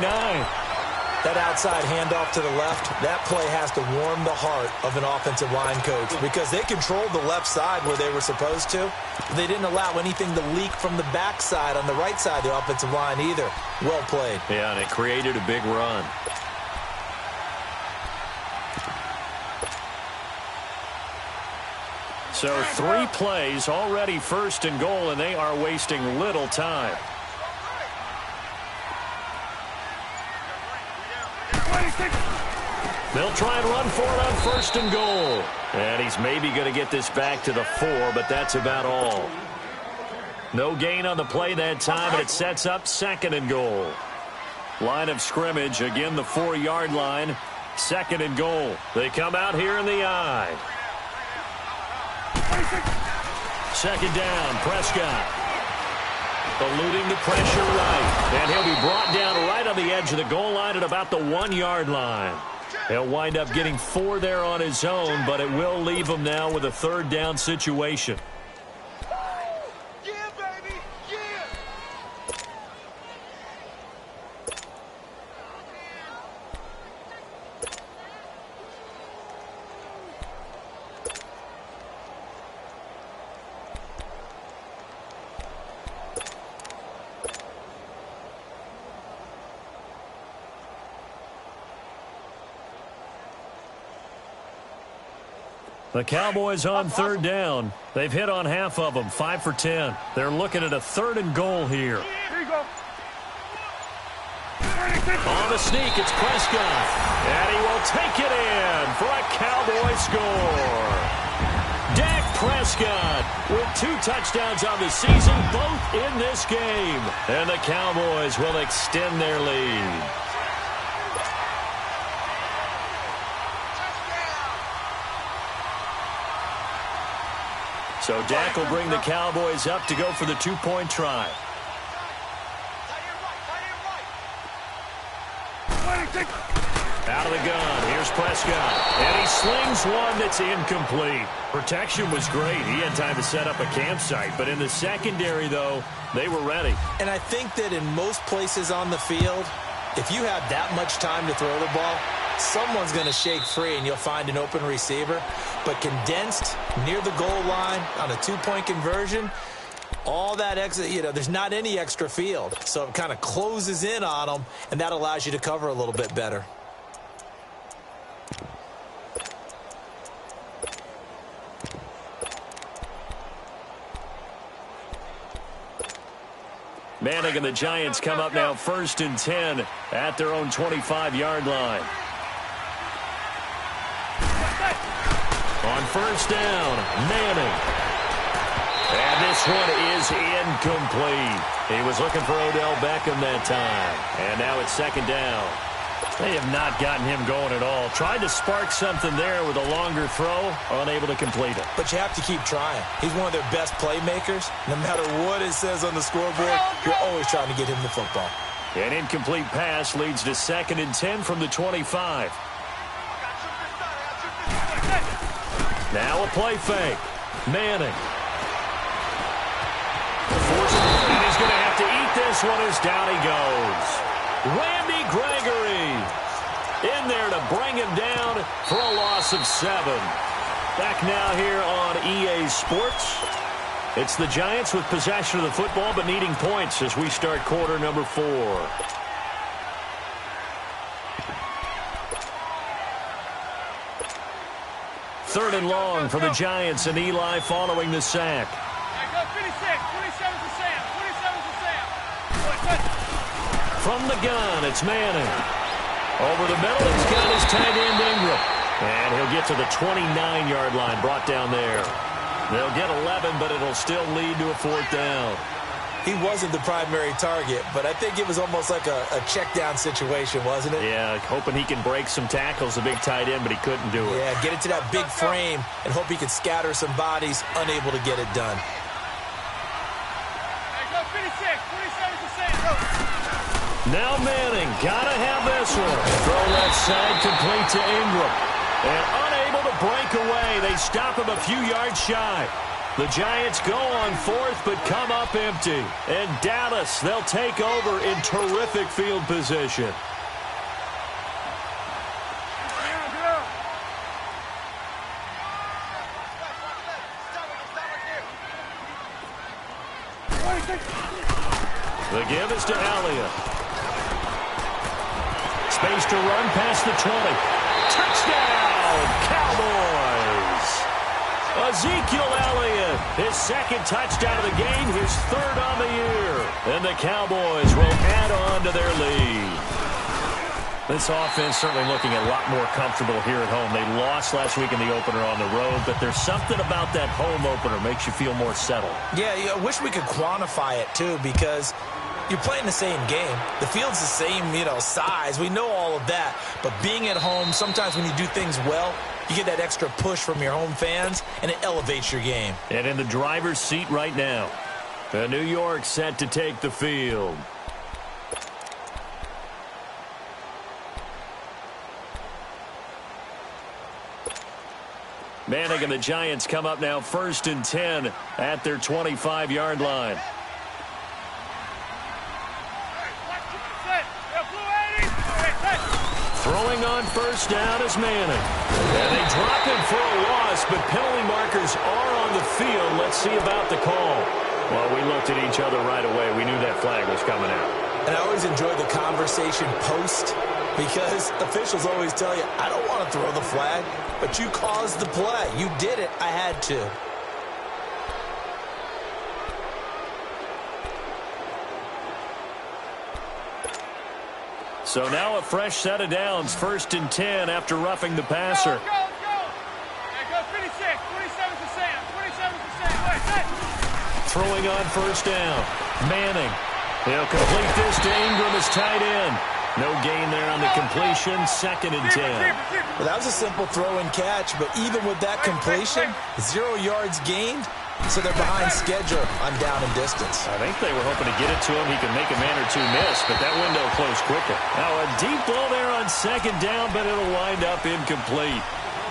That outside handoff to the left, that play has to warm the heart of an offensive line coach, because they controlled the left side where they were supposed to. They didn't allow anything to leak from the backside on the right side of the offensive line either. Well played. Yeah, and it created a big run. So 3 plays, already 1st and goal, and they are wasting little time. They'll try and run for it on 1st and goal. And he's maybe going to get this back to the 4, but that's about all. No gain on the play that time, and it sets up 2nd and goal. Line of scrimmage, again the 4-yard line. 2nd and goal. They come out here in the I. 2nd down, Prescott. Eluding the pressure right. And he'll be brought down right on the edge of the goal line at about the 1-yard line. He'll wind up getting 4 there on his own, but it will leave him now with a 3rd down situation. Yeah, baby, yeah. The Cowboys on 3rd down. They've hit on half of them, 5 for 10. They're looking at a 3rd and goal here. Here you go. On the sneak, it's Prescott. And he will take it in for a Cowboy score. Dak Prescott with 2 touchdowns on the season, both in this game. And the Cowboys will extend their lead. So Dak will bring the Cowboys up to go for the 2-point try. Out of the gun, here's Prescott. And he slings one that's incomplete. Protection was great. He had time to set up a campsite. But in the secondary, though, they were ready. And I think that in most places on the field, if you have that much time to throw the ball, someone's going to shake free and you'll find an open receiver. But condensed near the goal line on a 2-point conversion, all that extra, there's not any extra field. So it kind of closes in on them, and that allows you to cover a little bit better. Manning and the Giants come up now 1st and 10 at their own 25-yard line. On 1st down, Manning. And this one is incomplete. He was looking for Odell Beckham that time. And now it's 2nd down. They have not gotten him going at all. Tried to spark something there with a longer throw, unable to complete it. But you have to keep trying. He's one of their best playmakers. No matter what it says on the scoreboard, you're always trying to get him the football. An incomplete pass leads to 2nd and 10 from the 25. Now a play fake. Manning. And he's going to have to eat this one as down he goes. Randy Gregory in there to bring him down for a loss of 7. Back now here on EA Sports. It's the Giants with possession of the football but needing points as we start quarter number 4. Third and long for the Giants, and Eli following the sack. From the gun, it's Manning. Over the middle, he's got his tight end Ingram. And he'll get to the 29-yard line, brought down there. They'll get 11, but it'll still lead to a 4th down. He wasn't the primary target, but I think it was almost like a check-down situation, wasn't it? Yeah, hoping he can break some tackles, the big tight end, but he couldn't do it. Yeah, get into that big frame and hope he could scatter some bodies, unable to get it done. Now Manning, gotta have this one. Throw left side, complete to Ingram. And unable to break away. They stop him a few yards shy. The Giants go on 4th, but come up empty. And Dallas, they'll take over in terrific field position. The give is to Elliott. Space to run past the 20. Touchdown, Cowboys! Ezekiel Elliott, his 2nd touchdown of the game, his 3rd on the year. And the Cowboys will add on to their lead. This offense certainly looking a lot more comfortable here at home. They lost last week in the opener on the road, but there's something about that home opener makes you feel more settled. Yeah, I wish we could quantify it, too, because you're playing the same game. The field's the same, size. We know all of that. But being at home, sometimes when you do things well, you get that extra push from your home fans, and it elevates your game. And in the driver's seat right now, the New York set to take the field. Manning and the Giants come up now 1st and 10 at their 25-yard line. Throwing on 1st down is Manning. And they drop him for a loss, but penalty markers are on the field. Let's see about the call. Well, we looked at each other right away. We knew that flag was coming out. And I always enjoy the conversation post because officials always tell you, I don't want to throw the flag, but you caused the play. You did it. I had to. So now a fresh set of downs, 1st and 10 after roughing the passer. Go. Hey, go 56. 27's the Sam. 27's the Sam. Throwing on 1st down. Manning. He'll complete this to Ingram as tight end. No gain there on the completion. 2nd and 10. Well, that was a simple throw and catch, but even with that completion, 0 yards gained. So they're behind schedule on down and distance. I think they were hoping to get it to him. He could make a man or two miss, but that window closed quicker. Now a deep ball there on 2nd down, but it'll wind up incomplete.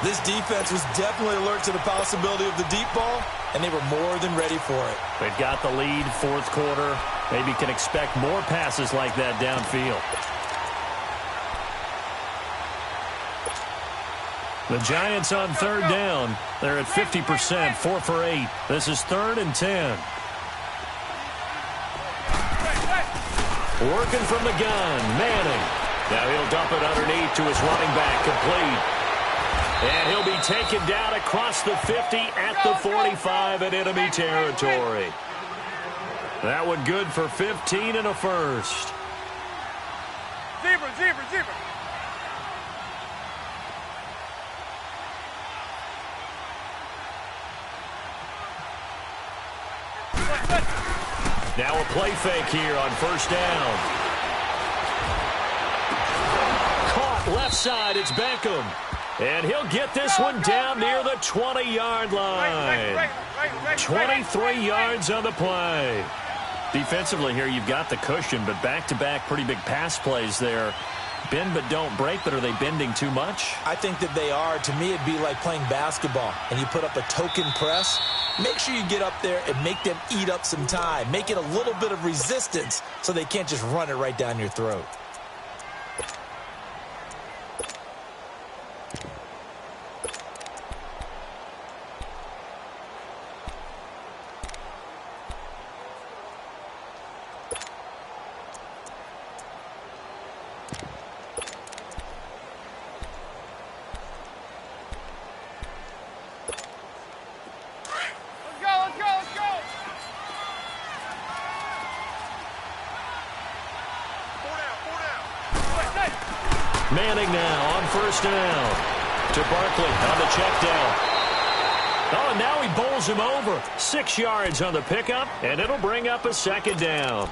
This defense was definitely alert to the possibility of the deep ball, and they were more than ready for it. They've got the lead, 4th quarter. Maybe can expect more passes like that downfield. The Giants on 3rd down. They're at 50%, 4 for 8. This is 3rd and 10. Working from the gun, Manning. Now he'll dump it underneath to his running back, complete. And he'll be taken down across the 50 at the 45 in enemy territory. That one good for 15 and a first. Zebra, zebra, zebra. Now a play fake here on first down. Caught left side, it's Beckham. And he'll get this one down near the 20-yard line. 23 yards on the play. Defensively here, you've got the cushion, but back-to-back pretty big pass plays there. Bend but don't break, but are they bending too much? I think that they are. To me, it'd be like playing basketball, and you put up a token press. Make sure you get up there and make them eat up some time. Make it a little bit of resistance so they can't just run it right down your throat. Manning now on first down to Barkley on the check down. Oh, and now he bowls him over. 6 yards on the pickup, and it'll bring up a second down.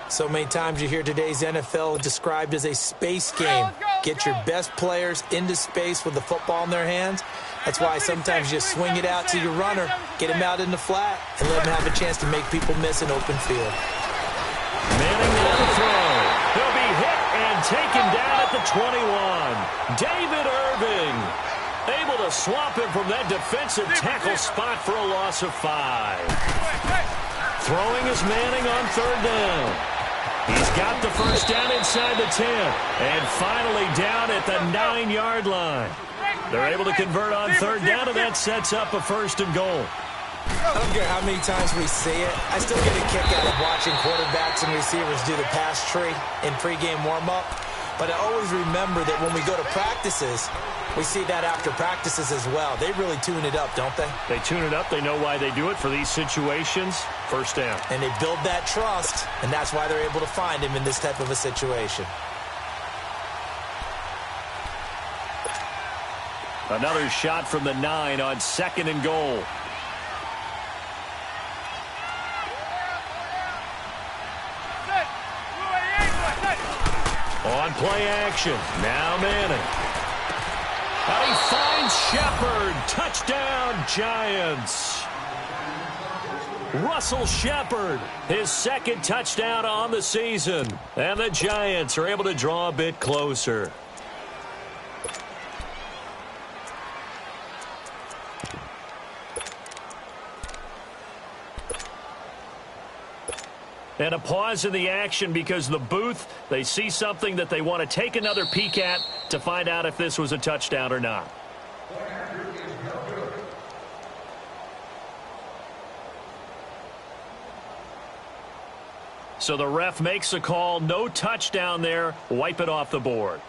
So many times you hear today's NFL described as a space game. Get your best players into space with the football in their hands. That's why sometimes you swing it out to your runner, get him out in the flat, and let him have a chance to make people miss an open field. Manning on the throw. He'll be hit and taken down at the 21. David Irving able to swap him from that defensive tackle spot for a loss of 5. Throwing is Manning on third down. He's got the first down inside the 10. And finally down at the 9-yard line. They're able to convert on third down, and that sets up a first and goal. I don't care how many times we see it. I still get a kick out of watching quarterbacks and receivers do the pass tree in pregame warm-up. But I always remember that when we go to practices, we see that after practices as well. They really tune it up, don't they? They tune it up. They know why they do it for these situations. First down. And they build that trust, and that's why they're able to find him in this type of a situation. Another shot from the 9 on second and goal. On play action, now Manning. And he finds Shepard. Touchdown, Giants. Russell Shepard, his second touchdown on the season. And the Giants are able to draw a bit closer. And a pause in the action because the booth, they see something that they want to take another peek at to find out if this was a touchdown or not. So the ref makes a call, no touchdown there, wipe it off the board.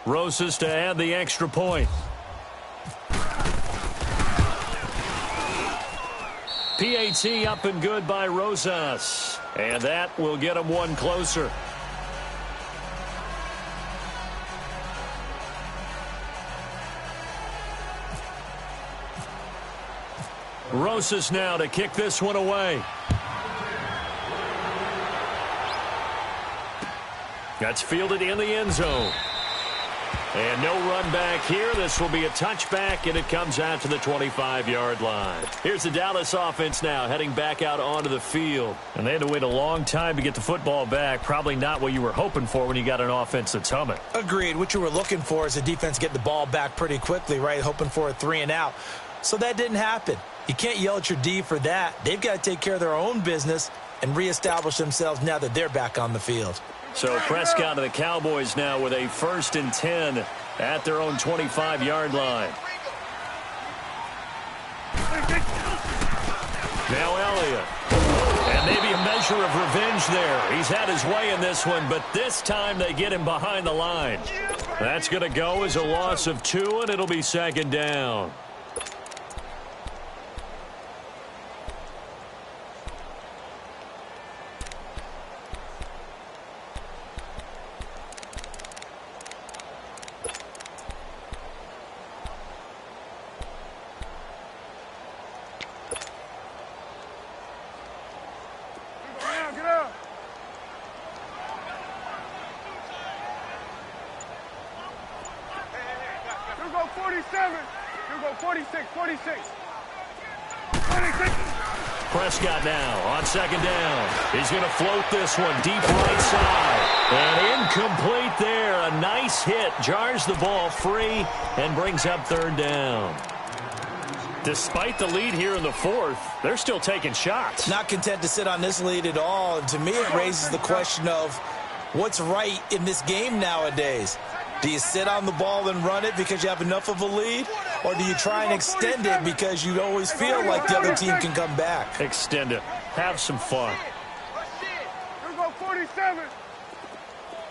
Rosas to add the extra point. PAT up and good by Rosas. And that will get him one closer. Rosas now to kick this one away. That's fielded in the end zone. And no run back here. This will be a touchback, and it comes out to the 25-yard line. Here's the Dallas offense now heading back out onto the field. And they had to wait a long time to get the football back. Probably not what you were hoping for when you got an offense that's humming. Agreed. What you were looking for is the defense get the ball back pretty quickly, right? Hoping for a 3 and out. So that didn't happen. You can't yell at your D for that. They've got to take care of their own business and reestablish themselves now that they're back on the field. So Prescott and the Cowboys now with a 1st and 10 at their own 25-yard line. Now Elliott. And maybe a measure of revenge there. He's had his way in this one, but this time they get him behind the line. That's going to go as a loss of 2, and it'll be second down. Prescott now on second down. He's going to float this one deep right side. And incomplete there. A nice hit. Jars the ball free and brings up third down. Despite the lead here in the fourth, they're still taking shots. Not content to sit on this lead at all. And to me, it raises the question of what's right in this game nowadays. Do you sit on the ball and run it because you have enough of a lead? Or do you try and extend it because you always feel like the other team can come back? Extend it. Have some fun. You go 47.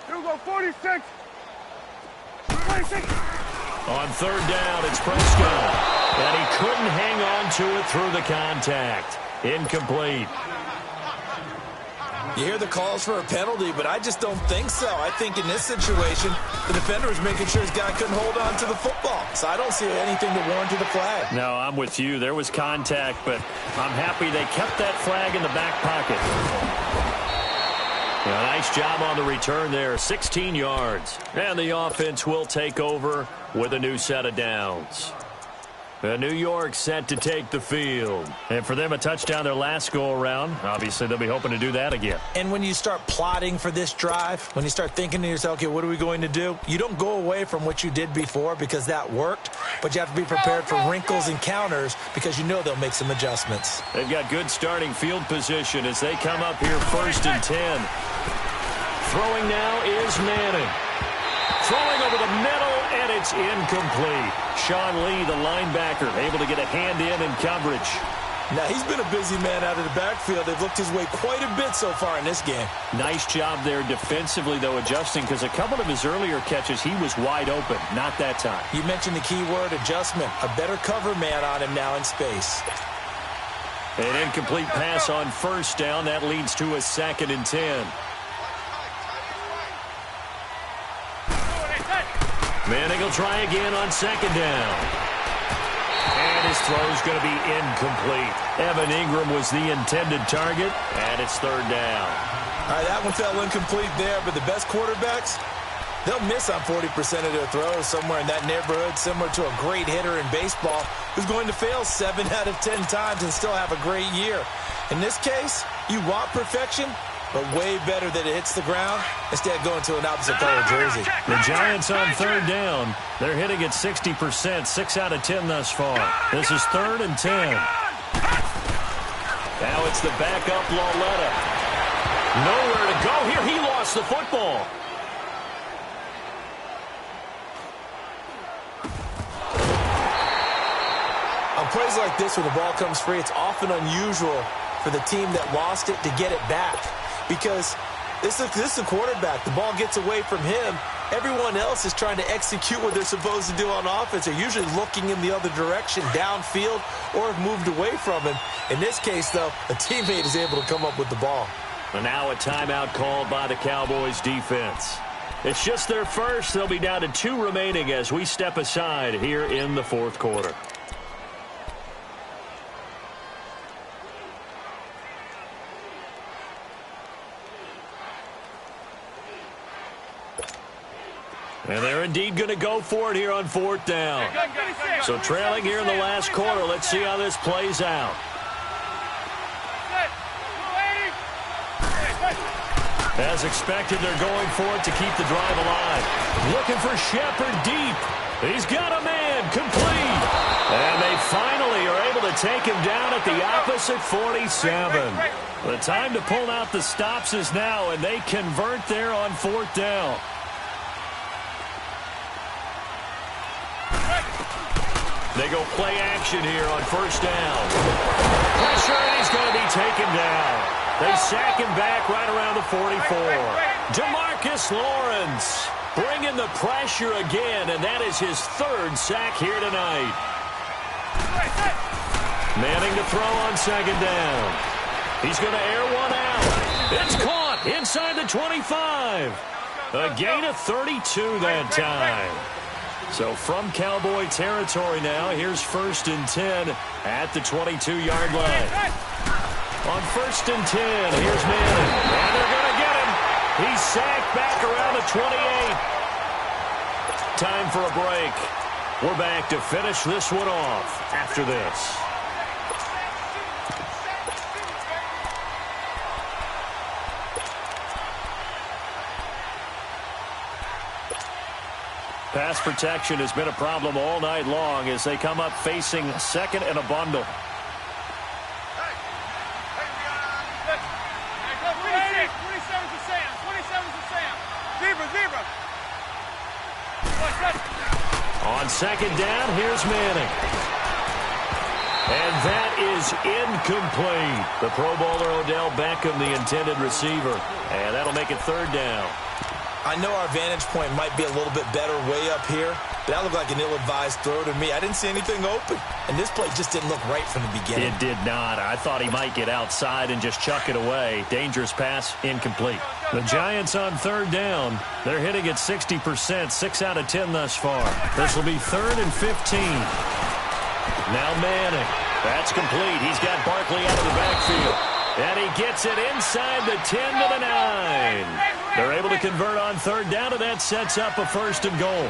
You go 46. 26. On third down, it's Prescott. And he couldn't hang on to it through the contact. Incomplete. You hear the calls for a penalty, but I just don't think so. I think in this situation, the defender was making sure his guy couldn't hold on to the football. So I don't see anything to warrant a flag. No, I'm with you. There was contact, but I'm happy they kept that flag in the back pocket. Nice job on the return there. 16 yards. And the offense will take over with a new set of downs. New York set to take the field. And for them, a touchdown their last go-around. Obviously, they'll be hoping to do that again. And when you start plotting for this drive, when you start thinking to yourself, okay, what are we going to do? You don't go away from what you did before because that worked, but you have to be prepared for wrinkles and counters because you know they'll make some adjustments. They've got good starting field position as they come up here 1st and 10. Throwing now is Manning. Throwing over the middle, and it's incomplete. Sean Lee, the linebacker, able to get a hand in coverage. Now, he's been a busy man out of the backfield. They've looked his way quite a bit so far in this game. Nice job there defensively, though, adjusting, because a couple of his earlier catches, he was wide open. Not that time. You mentioned the key word, adjustment. A better cover man on him now in space. An incomplete pass on first down. That leads to a 2nd and 10. Manning will try again on 2nd down. And his throw's going to be incomplete. Evan Ingram was the intended target, and it's 3rd down. All right, that one fell incomplete there, but the best quarterbacks, they'll miss on 40% of their throws, somewhere in that neighborhood, similar to a great hitter in baseball who's going to fail 7 out of 10 times and still have a great year. In this case, you want perfection, but way better that it hits the ground instead of going to an opposite color jersey. The Giants on 3rd down. They're hitting at 60%, 6 out of 10 thus far. This is 3rd and 10. Now it's the backup Lauletta. Nowhere to go here. He lost the football. On plays like this where the ball comes free, it's often unusual for the team that lost it to get it back. Because this is a quarterback. The ball gets away from him. Everyone else is trying to execute what they're supposed to do on offense. They're usually looking in the other direction, downfield, or have moved away from him. In this case, though, a teammate is able to come up with the ball. And now a timeout called by the Cowboys defense. It's just their first. They'll be down to 2 remaining as we step aside here in the 4th quarter. And they're indeed going to go for it here on 4th down. So trailing here in the last quarter. Let's see how this plays out. As expected, they're going for it to keep the drive alive. Looking for Shepard deep. He's got a man, complete. And they finally are able to take him down at the opposite 47. The time to pull out the stops is now, and they convert there on 4th down. They go play action here on 1st down. Pressure, and he's going to be taken down. They sack him back right around the 44. Demarcus Lawrence bringing the pressure again, and that is his third sack here tonight. Manning to throw on second down. He's going to air one out. It's caught inside the 25. A gain of 32 that time. So from Cowboy territory now, here's 1st and 10 at the 22-yard line. On 1st and 10, here's Manning. And they're going to get him. He's sacked back around the 28. Time for a break. We're back to finish this one off after this. Pass protection has been a problem all night long as they come up facing second and a bundle. On second down, here's Manning. And that is incomplete. The Pro Bowler Odell Beckham, the intended receiver. And that'll make it 3rd down. I know our vantage point might be a little bit better way up here, but that looked like an ill-advised throw to me. I didn't see anything open, and this play just didn't look right from the beginning. It did not. I thought he might get outside and just chuck it away. Dangerous pass, incomplete. The Giants on 3rd down. They're hitting at 60%, 6 out of 10 thus far. This will be 3rd and 15. Now Manning. That's complete. He's got Barkley out of the backfield. And he gets it inside the 10 to the 9. They're able to convert on 3rd down, and that sets up a 1st and goal.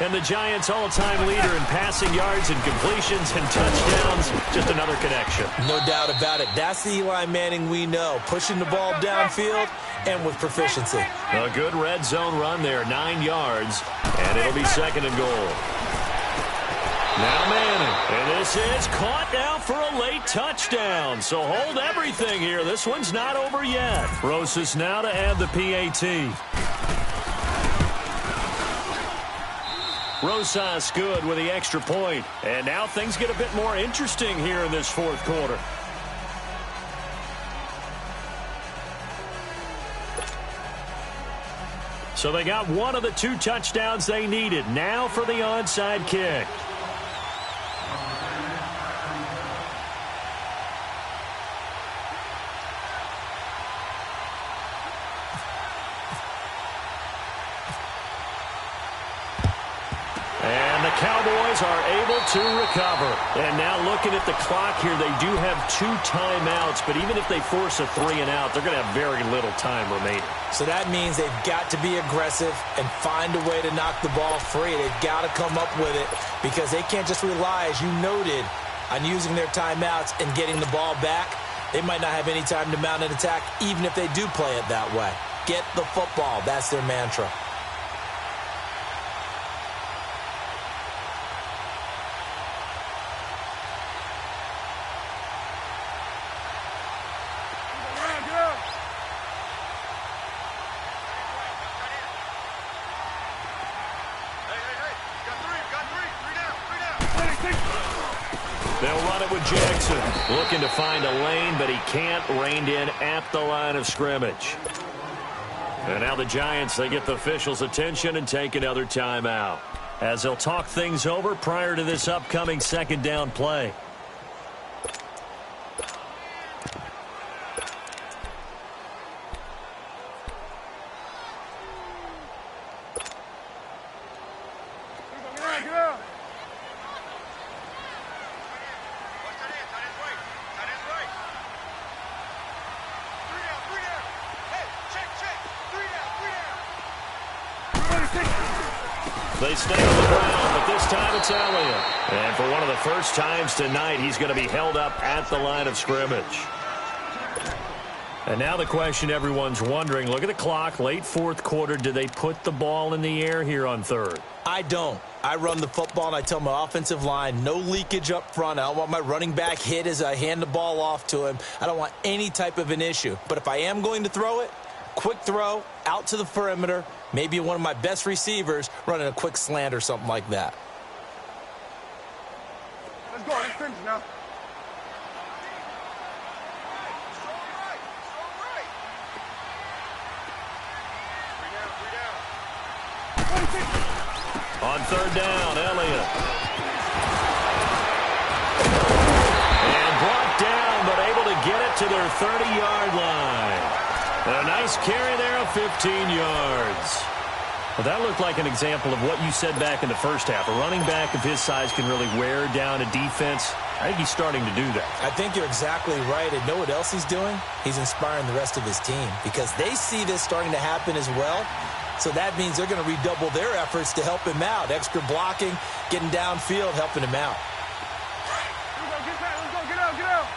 And the Giants' all-time leader in passing yards and completions and touchdowns. Just another connection. No doubt about it. That's the Eli Manning we know. Pushing the ball downfield and with proficiency. A good red zone run there, 9 yards. And it'll be 2nd and goal. Now Manning, and this is caught now for a late touchdown. So hold everything here. This one's not over yet. Rosas now to add the PAT. Rosas good with the extra point. And now things get a bit more interesting here in this 4th quarter. So they got one of the 2 touchdowns they needed. Now for the onside kick. Cowboys are able to recover. And now looking at the clock here, they do have 2 timeouts, but even if they force a 3 and out, they're going to have very little time remaining. So that means they've got to be aggressive and find a way to knock the ball free. They've got to come up with it because they can't just rely, as you noted, on using their timeouts and getting the ball back. They might not have any time to mount an attack, even if they do play it that way. Get the football. That's their mantra. They'll run it with Jackson. Looking to find a lane, but he can't. Reined in at the line of scrimmage. And now the Giants, they get the officials' attention and take another timeout as they'll talk things over prior to this upcoming 2nd down play. They stay on the ground, but this time it's Elliott. And for one of the first times tonight, he's going to be held up at the line of scrimmage. And now the question everyone's wondering, look at the clock, late 4th quarter. Do they put the ball in the air here on 3rd? I don't. I run the football, and I tell my offensive line, no leakage up front. I don't want my running back hit as I hand the ball off to him. I don't want any type of an issue. But if I am going to throw it, quick throw, out to the perimeter, maybe one of my best receivers running a quick slant or something like that. Let's go. Let's finish now. On third down, Elliott. And brought down, but able to get it to their 30-yard line. A nice carry there of 15 yards. Well, that looked like an example of what you said back in the first half. A running back of his size can really wear down a defense. I think he's starting to do that. I think you're exactly right. And know what else he's doing? He's inspiring the rest of his team because they see this starting to happen as well. So that means they're going to redouble their efforts to help him out. Extra blocking, getting downfield, helping him out. Let's go, get out, get out.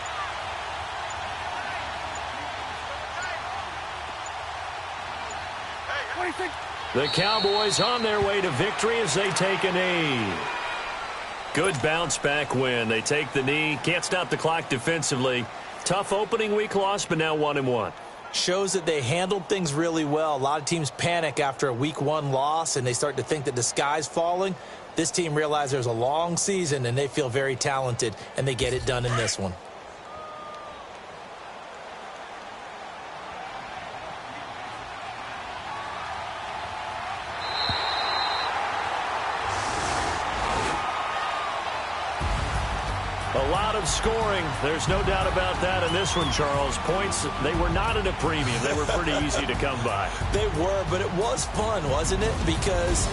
The Cowboys on their way to victory as they take a knee. Good bounce back win. They take the knee. Can't stop the clock defensively. Tough opening week loss, but now 1-1. Shows that they handled things really well. A lot of teams panic after a week 1 loss, and they start to think that the sky's falling. This team realized there's a long season, and they feel very talented, and they get it done in this one. A lot of scoring. There's no doubt about that in this one, Charles. Points, they were not at a premium. They were pretty easy to come by. They were, but it was fun, wasn't it? Because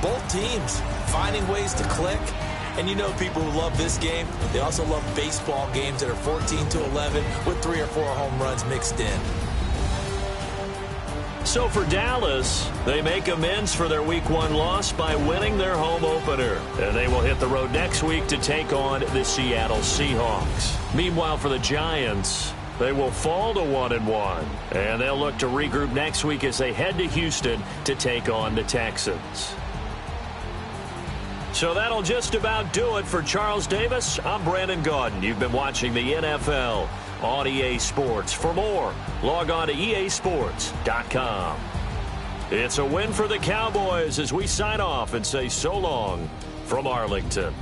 both teams finding ways to click. And you know people who love this game, they also love baseball games that are 14-11 with 3 or 4 home runs mixed in. So for Dallas, they make amends for their Week 1 loss by winning their home opener. And they will hit the road next week to take on the Seattle Seahawks. Meanwhile, for the Giants, they will fall to 1-1. And they'll look to regroup next week as they head to Houston to take on the Texans. So that'll just about do it for Charles Davis. I'm Brandon Gaudin. You've been watching the NFL on EA Sports. For more, log on to easports.com. It's a win for the Cowboys as we sign off and say so long from Arlington.